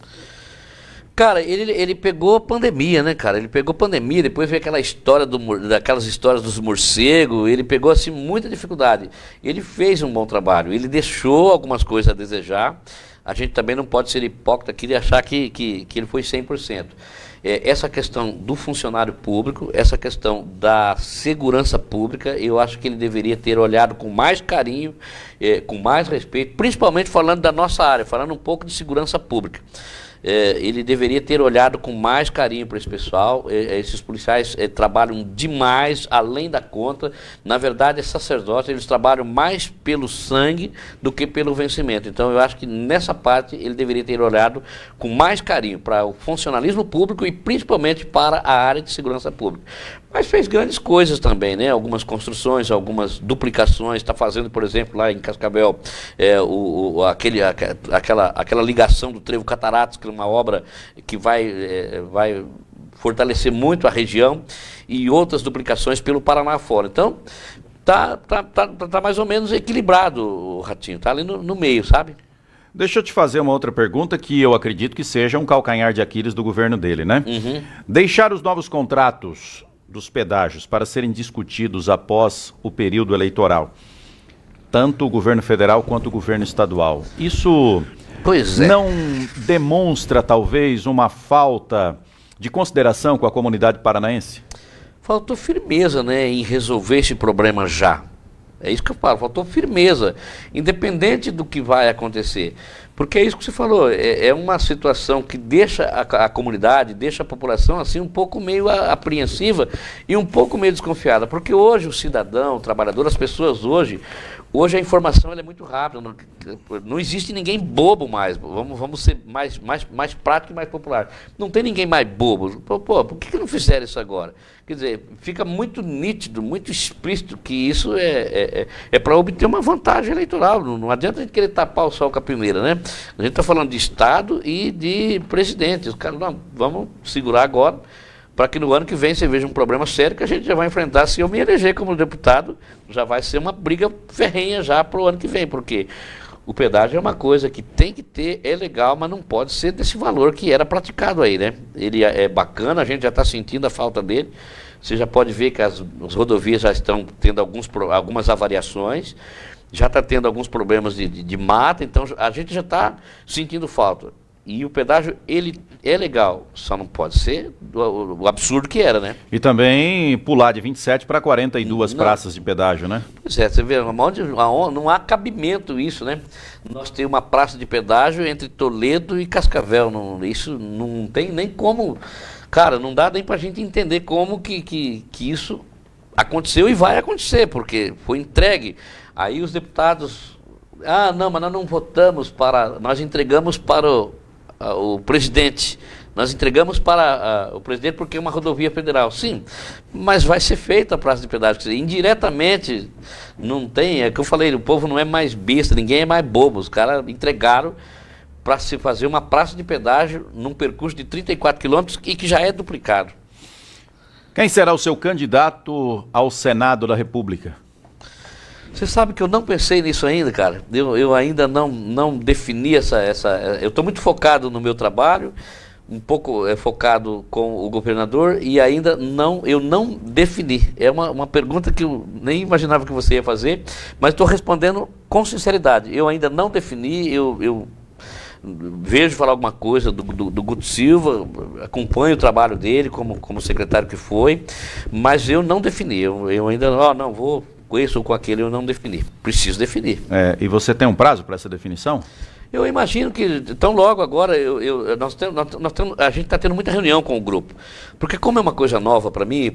S2: Cara, ele pegou pandemia, né, cara? Ele pegou pandemia, depois veio aquela história daquelas histórias dos morcegos, ele pegou, assim, muita dificuldade. Ele fez um bom trabalho, ele deixou algumas coisas a desejar. A gente também não pode ser hipócrita aqui de achar que ele foi 100%. Essa questão do funcionário público, essa questão da segurança pública, eu acho que ele deveria ter olhado com mais carinho, com mais respeito, principalmente falando da nossa área, falando um pouco de segurança pública. Ele deveria ter olhado com mais carinho para esse pessoal. Esses policiais trabalham demais, além da conta. Na verdade, sacerdotes, eles trabalham mais pelo sangue do que pelo vencimento. Então, eu acho que nessa parte ele deveria ter olhado com mais carinho para o funcionalismo público e principalmente para a área de segurança pública. Mas fez grandes coisas também, né? Algumas construções, algumas duplicações. Está fazendo, por exemplo, lá em Cascavel, aquela ligação do Trevo Cataratas, que é uma obra que vai fortalecer muito a região, e outras duplicações pelo Paraná fora. Então, tá mais ou menos equilibrado o Ratinho, tá ali no meio, sabe?
S1: Deixa eu te fazer uma outra pergunta que eu acredito que seja um calcanhar de Aquiles do governo dele, né?
S2: Uhum.
S1: Deixar os novos contratos dos pedágios para serem discutidos após o período eleitoral, tanto o governo federal quanto o governo estadual, isso não demonstra talvez uma falta de consideração com a comunidade paranaense?
S2: Faltou firmeza, né, em resolver esse problema já. É isso que eu falo, faltou firmeza, independente do que vai acontecer. Porque é isso que você falou, é uma situação que deixa a comunidade, deixa a população assim um pouco meio apreensiva e um pouco meio desconfiada. Porque hoje o cidadão, o trabalhador, as pessoas hoje a informação ela é muito rápida, não existe ninguém bobo mais, vamos ser mais prático e mais popular. Não tem ninguém mais bobo. Pô, por que não fizeram isso agora? Quer dizer, fica muito nítido, muito explícito que isso é para obter uma vantagem eleitoral. Não adianta a gente querer tapar o sol com a peneira, né? A gente está falando de Estado e de presidente. Os caras, não, vamos segurar agora, para que no ano que vem você veja um problema sério que a gente já vai enfrentar. Se eu me eleger como deputado, já vai ser uma briga ferrenha já para o ano que vem, porque o pedágio é uma coisa que tem que ter, é legal, mas não pode ser desse valor que era praticado aí, né? Ele é bacana, a gente já está sentindo a falta dele. Você já pode ver que as rodovias já estão tendo algumas avariações, já está tendo alguns problemas de mata, então a gente já está sentindo falta. E o pedágio, ele é legal, só não pode ser o absurdo que era, né?
S1: E também pular de 27 para 42 praças de pedágio, né?
S2: Pois é, você vê, não há cabimento isso, né? Nós temos uma praça de pedágio entre Toledo e Cascavel, isso não tem nem como... Cara, não dá nem para a gente entender como que isso aconteceu e vai acontecer, porque foi entregue. Aí os deputados... Ah, não, mas nós não votamos para... Nós entregamos para o presidente. Nós entregamos para o presidente porque é uma rodovia federal. Sim, mas vai ser feita a praça de pedágio. Quer dizer, indiretamente, não tem... É que eu falei, o povo não é mais besta, ninguém é mais bobo. Os caras entregaram para se fazer uma praça de pedágio num percurso de 34 quilômetros e que já é duplicado.
S1: Quem será o seu candidato ao Senado da República?
S2: Você sabe que eu não pensei nisso ainda, cara. Eu ainda não defini eu estou muito focado no meu trabalho, um pouco focado com o governador e ainda eu não defini. É uma pergunta que eu nem imaginava que você ia fazer, mas estou respondendo com sinceridade. Eu ainda não defini, eu vejo falar alguma coisa do Guto Silva, acompanho o trabalho dele como secretário que foi, mas eu não defini. Eu ainda não vou com esse ou com aquele, eu não defini. Preciso definir.
S1: E você tem um prazo para essa definição?
S2: Eu imagino que tão logo agora a gente está tendo muita reunião com o grupo, porque como é uma coisa nova para mim,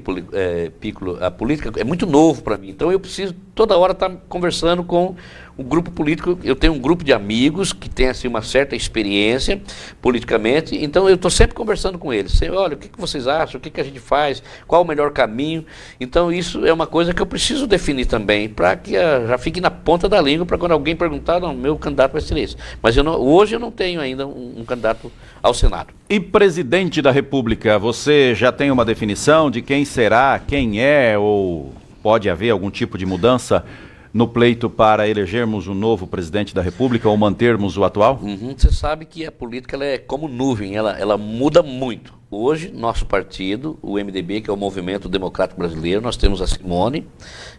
S2: Piccolo, a política é muito novo para mim, então eu preciso toda hora estar conversando com o grupo político, eu tenho um grupo de amigos que tem assim, uma certa experiência politicamente, então eu estou sempre conversando com eles. Olha, o que vocês acham, o que a gente faz, qual o melhor caminho. Então isso é uma coisa que eu preciso definir também, para que já fique na ponta da língua, para quando alguém perguntar, não, meu candidato vai ser esse. Mas hoje eu não tenho ainda um candidato ao Senado.
S1: E presidente da República, você já tem uma definição de quem será, quem é, ou pode haver algum tipo de mudança no pleito para elegermos um novo presidente da República ou mantermos o atual?
S2: Você sabe que a política ela é como nuvem, ela muda muito. Hoje, nosso partido, o MDB, que é o Movimento Democrático Brasileiro, nós temos a Simone,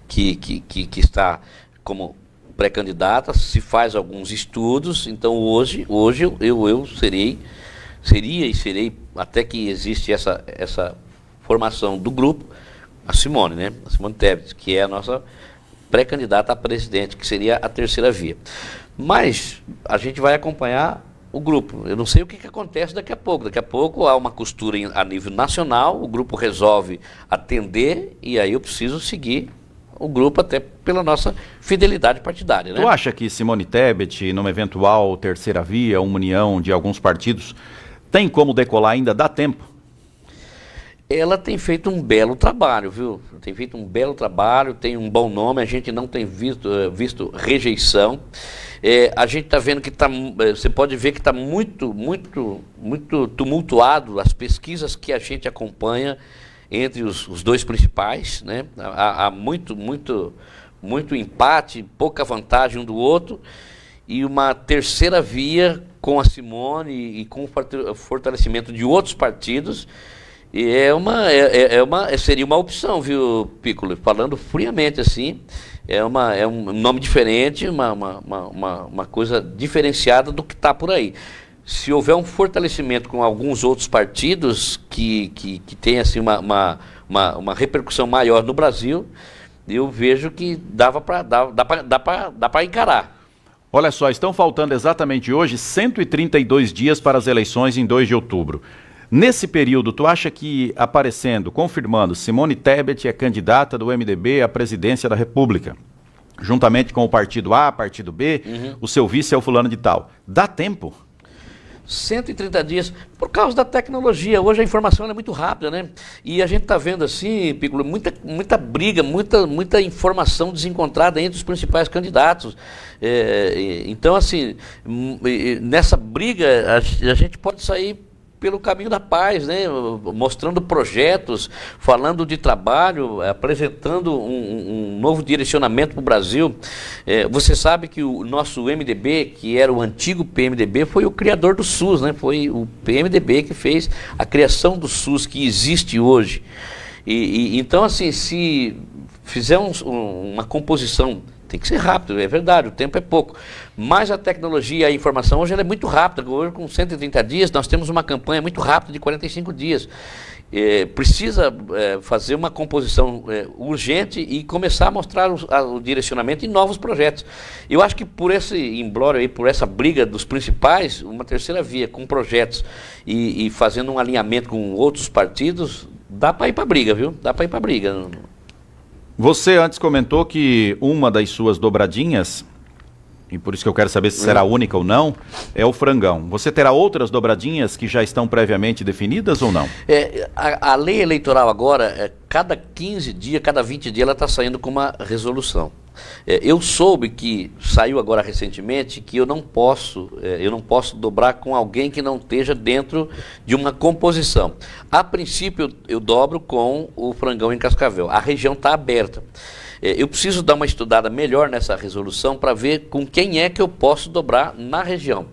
S2: que está como pré-candidata, se faz alguns estudos, então hoje eu seria e serei, até que existe essa formação do grupo, a Simone, né? A Simone Tebet, que é a nossa pré-candidata a presidente, que seria a terceira via. Mas a gente vai acompanhar o grupo. Eu não sei o que acontece daqui a pouco. Daqui a pouco há uma costura a nível nacional, o grupo resolve atender e aí eu preciso seguir o grupo até pela nossa fidelidade partidária, né?
S1: Tu acha que Simone Tebet, numa eventual terceira via, uma união de alguns partidos, tem como decolar ainda? Dá tempo?
S2: Ela tem feito um belo trabalho, viu? Tem feito um belo trabalho, tem um bom nome, a gente não tem visto rejeição. A gente está vendo que você pode ver que está muito tumultuado as pesquisas que a gente acompanha entre os dois principais, né? Há muito empate, pouca vantagem um do outro, e uma terceira via com a Simone e com o fortalecimento de outros partidos. E seria uma opção, viu, Piccolo? Falando friamente assim, é um nome diferente, uma coisa diferenciada do que está por aí. Se houver um fortalecimento com alguns outros partidos que tem assim, uma repercussão maior no Brasil, eu vejo que dá para encarar.
S1: Olha só, estão faltando exatamente hoje 132 dias para as eleições em 2 de outubro. Nesse período, tu acha que aparecendo, confirmando, Simone Tebet é candidata do MDB à presidência da República, juntamente com o partido A, partido B, o seu vice é o fulano de tal, dá tempo?
S2: 130 dias, por causa da tecnologia. Hoje a informação é muito rápida, né? E a gente está vendo assim, Piccolo, muita briga, muita informação desencontrada entre os principais candidatos. Então, assim, nessa briga, a gente pode sair pelo caminho da paz, né? Mostrando projetos, falando de trabalho, apresentando um novo direcionamento para o Brasil. Você sabe que o nosso MDB, que era o antigo PMDB, foi o criador do SUS, né? Foi o PMDB que fez a criação do SUS que existe hoje. Então, assim, se fizermos uma composição, tem que ser rápido, é verdade, o tempo é pouco. Mas a tecnologia e a informação hoje ela é muito rápida. Hoje, com 130 dias, nós temos uma campanha muito rápida de 45 dias. Precisa fazer uma composição urgente e começar a mostrar o direcionamento e novos projetos. Eu acho que por esse imbróglio aí, por essa briga dos principais, uma terceira via com projetos e fazendo um alinhamento com outros partidos, dá para ir para a briga, viu? Dá para ir para a briga.
S1: Você antes comentou que uma das suas dobradinhas, e por isso que eu quero saber se será única ou não, é o frangão. Você terá outras dobradinhas que já estão previamente definidas ou não?
S2: A lei eleitoral agora, cada 15 dias, cada 20 dias, ela está saindo com uma resolução. Eu soube que saiu agora recentemente que eu não posso dobrar com alguém que não esteja dentro de uma composição. A princípio eu dobro com o frangão em Cascavel. A região está aberta. Eu preciso dar uma estudada melhor nessa resolução para ver com quem é que eu posso dobrar na região.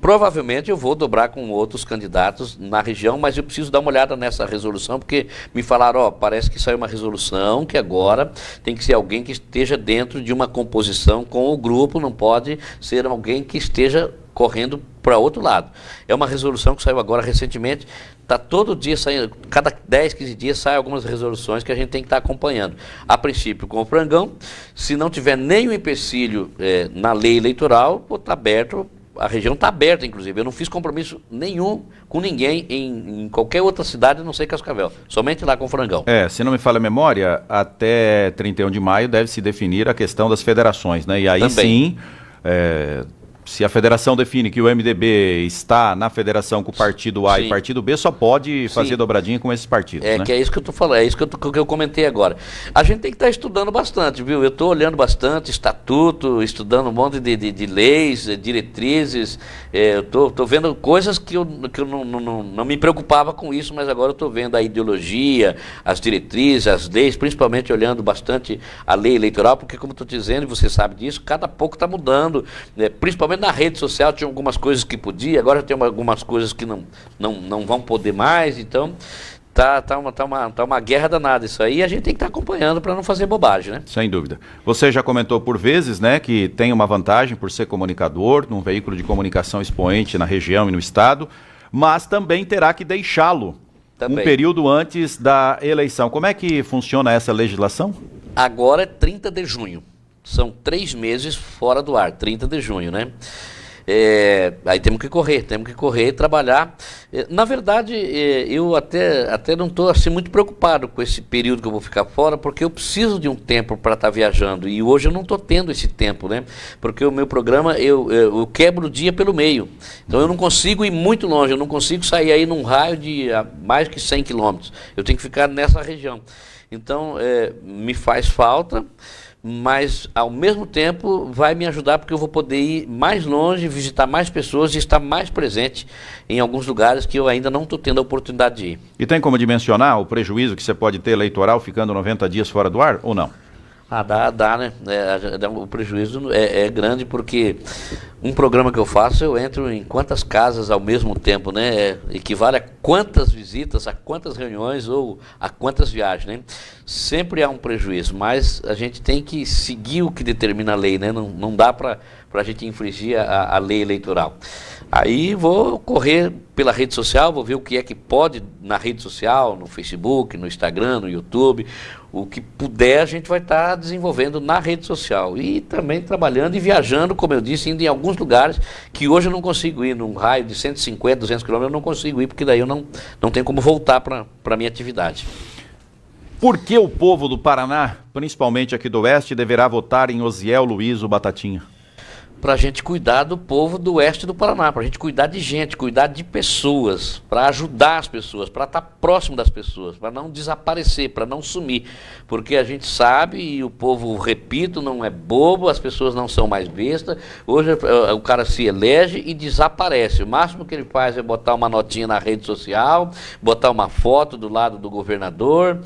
S2: Provavelmente eu vou dobrar com outros candidatos na região, mas eu preciso dar uma olhada nessa resolução, porque me falaram, parece que saiu uma resolução que agora tem que ser alguém que esteja dentro de uma composição com o grupo, não pode ser alguém que esteja correndo para outro lado. É uma resolução que saiu agora recentemente, está todo dia saindo, cada 10, 15 dias saem algumas resoluções que a gente tem que estar acompanhando. A princípio com o frangão, se não tiver nenhum empecilho na lei eleitoral, vou estar aberto a região está aberta, inclusive. Eu não fiz compromisso nenhum com ninguém em qualquer outra cidade, a não ser Cascavel. Somente lá com o Frangão.
S1: Se não me falha a memória, até 31 de maio deve se definir a questão das federações, né? E aí também. Sim, se a federação define que o MDB está na federação com o partido A, sim, e partido B, só pode fazer, sim, dobradinha com esses partidos, né?
S2: Que é isso que eu estou falando, é isso que eu comentei agora. A gente tem que estar estudando bastante, viu? Eu estou olhando bastante estatuto, estudando um monte de leis, diretrizes, eu estou vendo coisas que eu não me preocupava com isso, mas agora eu estou vendo a ideologia, as diretrizes, as leis, principalmente olhando bastante a lei eleitoral, porque como eu estou dizendo, e você sabe disso, cada pouco está mudando, principalmente na rede social tinha algumas coisas que podia, agora tem algumas coisas que não vão poder mais, então tá uma guerra danada isso aí, e a gente tem que estar acompanhando para não fazer bobagem, né?
S1: Sem dúvida. Você já comentou por vezes, né, que tem uma vantagem por ser comunicador, num veículo de comunicação expoente na região e no estado, mas também terá que deixá-lo um período antes da eleição. Como é que funciona essa legislação?
S2: Agora é 30 de junho. São 3 meses fora do ar, 30 de junho, né? Aí temos que correr e trabalhar. Na verdade, eu até não estou assim muito preocupado com esse período que eu vou ficar fora, porque eu preciso de um tempo para estar viajando, e hoje eu não estou tendo esse tempo, né? Porque o meu programa, eu quebro o dia pelo meio, então eu não consigo ir muito longe, eu não consigo sair aí num raio de mais que 100 quilômetros, eu tenho que ficar nessa região. Então, me faz falta, mas ao mesmo tempo vai me ajudar, porque eu vou poder ir mais longe, visitar mais pessoas e estar mais presente em alguns lugares que eu ainda não estou tendo a oportunidade de ir.
S1: E tem como dimensionar o prejuízo que você pode ter eleitoral ficando 90 dias fora do ar ou não?
S2: Dá, né? O prejuízo é grande, porque um programa que eu faço, eu entro em quantas casas ao mesmo tempo, né? Equivale a quantas visitas, a quantas reuniões ou a quantas viagens, né? Sempre há um prejuízo, mas a gente tem que seguir o que determina a lei, né? Não dá para a gente infringir a lei eleitoral. Aí vou correr pela rede social, vou ver o que é que pode na rede social, no Facebook, no Instagram, no YouTube. O que puder a gente vai estar desenvolvendo na rede social. E também trabalhando e viajando, como eu disse, indo em alguns lugares que hoje eu não consigo ir, num raio de 150, 200 quilômetros, eu não consigo ir, porque daí eu não tenho como voltar para a minha atividade.
S1: Por que o povo do Paraná, principalmente aqui do Oeste, deverá votar em Osiel Luiz o Batatinha?
S2: Para a gente cuidar do povo do Oeste do Paraná, para a gente cuidar de gente, cuidar de pessoas, para ajudar as pessoas, para estar próximo das pessoas, para não desaparecer, para não sumir, porque a gente sabe, e o povo, repito, não é bobo, as pessoas não são mais bestas. Hoje o cara se elege e desaparece, o máximo que ele faz é botar uma notinha na rede social, botar uma foto do lado do governador,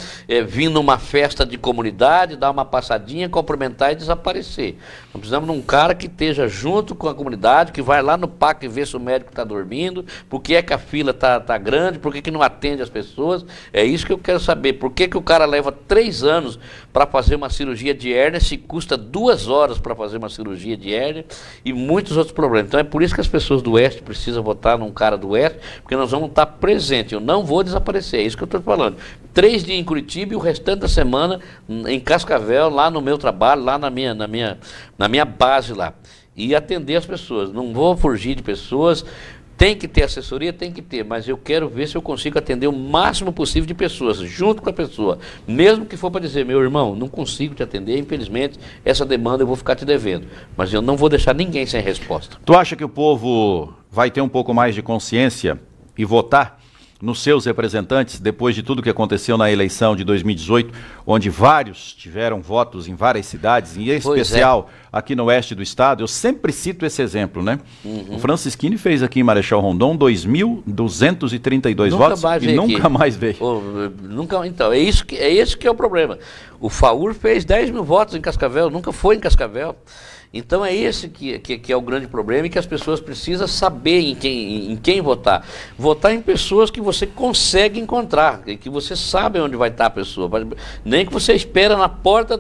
S2: vir numa festa de comunidade, dar uma passadinha, cumprimentar e desaparecer. Nós precisamos de um cara que esteja junto com a comunidade, que vai lá no PAC ver se o médico está dormindo, por que é que a fila está grande, por que que não atende as pessoas. É isso que eu quero saber, por que que o cara leva 3 anos para fazer uma cirurgia de hérnia, se custa 2 horas para fazer uma cirurgia de hérnia, e muitos outros problemas. Então é por isso que as pessoas do Oeste precisam votar num cara do Oeste, porque nós vamos estar presentes, eu não vou desaparecer, é isso que eu estou falando. 3 dias em Curitiba e o restante da semana em Cascavel, lá no meu trabalho, lá na minha base lá. E atender as pessoas, não vou fugir de pessoas, tem que ter assessoria, tem que ter, mas eu quero ver se eu consigo atender o máximo possível de pessoas, junto com a pessoa, mesmo que for para dizer, meu irmão, não consigo te atender, infelizmente, essa demanda eu vou ficar te devendo, mas eu não vou deixar ninguém sem resposta.
S1: Tu acha que o povo vai ter um pouco mais de consciência e votar nos seus representantes, depois de tudo que aconteceu na eleição de 2018, onde vários tiveram votos em várias cidades, em especial aqui no oeste do estado? Eu sempre cito esse exemplo, né? O Francisquini fez aqui em Marechal Rondon 2.232 votos e nunca mais veio.
S2: Então, é isso que é o problema. O FAUR fez 10 mil votos em Cascavel, nunca foi em Cascavel. Então é esse que é o grande problema, e que as pessoas precisam saber em quem votar. Votar em pessoas que você consegue encontrar, que você sabe onde vai estar a pessoa. Nem que você espera na porta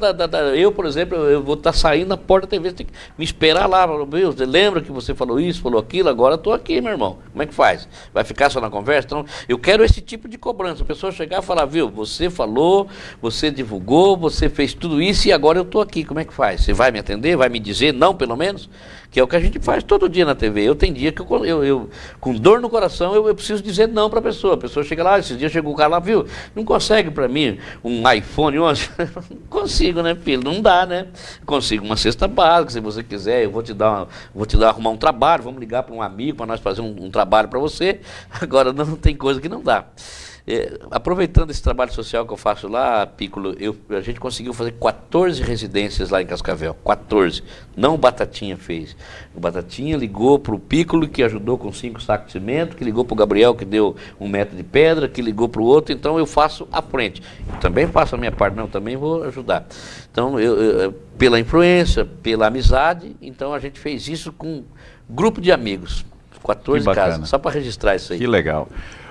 S2: eu, por exemplo, eu vou estar saindo na porta da TV, você tem que me esperar lá. Meu, você lembra que você falou isso, falou aquilo, agora estou aqui, meu irmão. Como é que faz? Vai ficar só na conversa? Então, eu quero esse tipo de cobrança. A pessoa chegar e falar, viu, você falou, você divulgou, você fez tudo isso e agora eu estou aqui. Como é que faz? Você vai me atender? Vai me dizer dizer não, pelo menos, que é o que a gente faz todo dia na TV. Eu tenho dia que eu com dor no coração, eu preciso dizer não para a pessoa chega lá, esses dias chegou o cara lá, viu, não consegue para mim um iPhone 11? Não consigo, né, filho? Não dá, né? Consigo uma cesta básica, se você quiser, eu vou te dar arrumar um trabalho, vamos ligar para um amigo para nós fazer um trabalho para você. Agora, não tem coisa que não dá. Aproveitando esse trabalho social que eu faço lá, Piccolo, a gente conseguiu fazer 14 residências lá em Cascavel, 14. Não o Batatinha fez. O Batatinha ligou para o Piccolo, que ajudou com 5 sacos de cimento, que ligou para o Gabriel, que deu 1 metro de pedra, que ligou para o outro, então eu faço à frente. Eu também faço a minha parte, não, também vou ajudar. Então, pela influência, pela amizade, então a gente fez isso com um grupo de amigos, 14 casas, só para registrar isso aí.
S1: Que legal.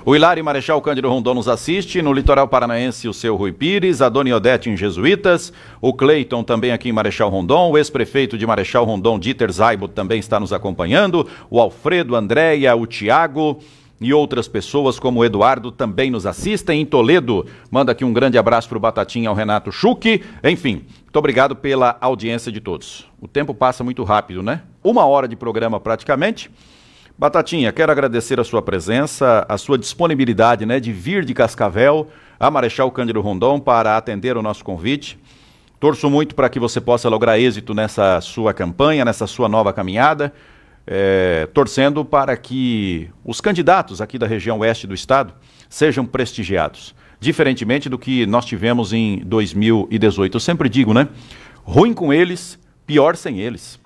S1: O Hilário Marechal Cândido Rondon nos assiste, no litoral paranaense o seu Rui Pires, a Dona Iodete em Jesuítas, o Cleiton também aqui em Marechal Rondon, o ex-prefeito de Marechal Rondon, Dieter Zaibo, também está nos acompanhando, o Alfredo, a Andréia, o Tiago e outras pessoas como o Eduardo também nos assistem. Em Toledo, manda aqui um grande abraço para o Batatinha, ao Renato Schuch. Enfim, muito obrigado pela audiência de todos. O tempo passa muito rápido, né? 1 hora de programa praticamente. Batatinha, quero agradecer a sua presença, a sua disponibilidade, né, de vir de Cascavel a Marechal Cândido Rondon para atender o nosso convite. Torço muito para que você possa lograr êxito nessa sua campanha, nessa sua nova caminhada, torcendo para que os candidatos aqui da região oeste do estado sejam prestigiados, diferentemente do que nós tivemos em 2018. Eu sempre digo, né, ruim com eles, pior sem eles.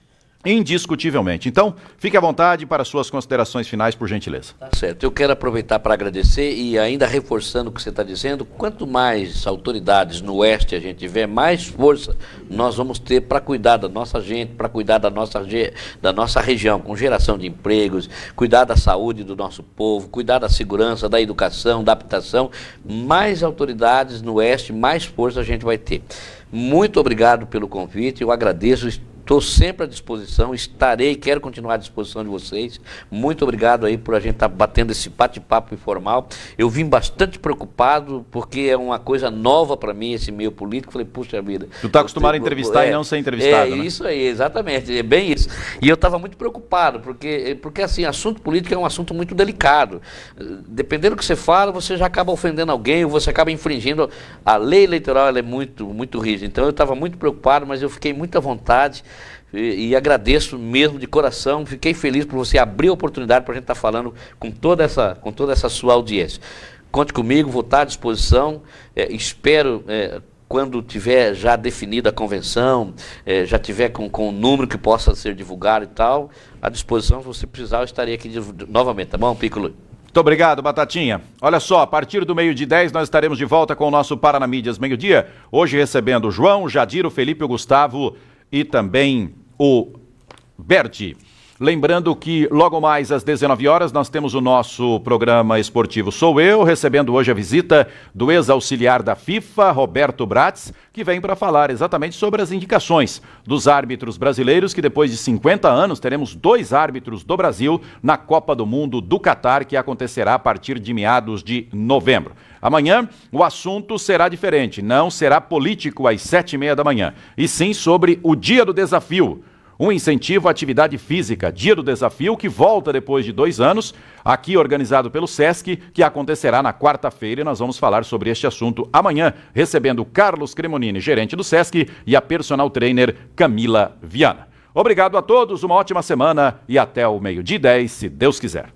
S1: Indiscutivelmente. Então, fique à vontade para suas considerações finais, por gentileza.
S2: Tá certo. Eu quero aproveitar para agradecer e ainda reforçando o que você está dizendo, quanto mais autoridades no oeste a gente tiver, mais força nós vamos ter para cuidar da nossa gente, para cuidar da nossa região, com geração de empregos, cuidar da saúde do nosso povo, cuidar da segurança, da educação, da habitação. Mais autoridades no oeste, mais força a gente vai ter. Muito obrigado pelo convite, eu agradeço. Estou sempre à disposição, quero continuar à disposição de vocês. Muito obrigado aí por a gente estar batendo esse bate-papo informal. Eu vim bastante preocupado, porque é uma coisa nova para mim, esse meio político. Falei, puxa vida.
S1: Tu está acostumado a entrevistar e não ser entrevistado, né?
S2: Isso aí, exatamente, é bem isso. E eu estava muito preocupado, porque assim, assunto político é um assunto muito delicado. Dependendo do que você fala, você já acaba ofendendo alguém, ou você acaba infringindo. A lei eleitoral ela é muito, muito rígida. Então eu estava muito preocupado, mas eu fiquei muito à vontade. E agradeço mesmo de coração, fiquei feliz por você abrir a oportunidade para a gente estar falando com toda essa sua audiência. Conte comigo, vou estar à disposição, espero, quando tiver já definida a convenção, já tiver com um número que possa ser divulgado e tal, à disposição, se você precisar, eu estarei aqui novamente, tá bom, Piccolo?
S1: Muito obrigado, Batatinha. Olha só, a partir do 12h10 nós estaremos de volta com o nosso Paraná Mídias Meio-Dia, hoje recebendo o João, o Jadir, o Felipe, o Gustavo e também o Berti. Lembrando que logo mais às 19 horas nós temos o nosso programa esportivo Sou Eu, recebendo hoje a visita do ex-auxiliar da FIFA, Roberto Bratz, que vem para falar exatamente sobre as indicações dos árbitros brasileiros, que depois de 50 anos teremos 2 árbitros do Brasil na Copa do Mundo do Catar, que acontecerá a partir de meados de novembro. Amanhã o assunto será diferente, não será político às 7h30 da manhã, e sim sobre o Dia do Desafio. Um incentivo à atividade física, Dia do Desafio, que volta depois de 2 anos, aqui organizado pelo SESC, que acontecerá na quarta-feira, e nós vamos falar sobre este assunto amanhã, recebendo Carlos Cremonini, gerente do SESC, e a personal trainer Camila Viana. Obrigado a todos, uma ótima semana e até o 12h10, se Deus quiser.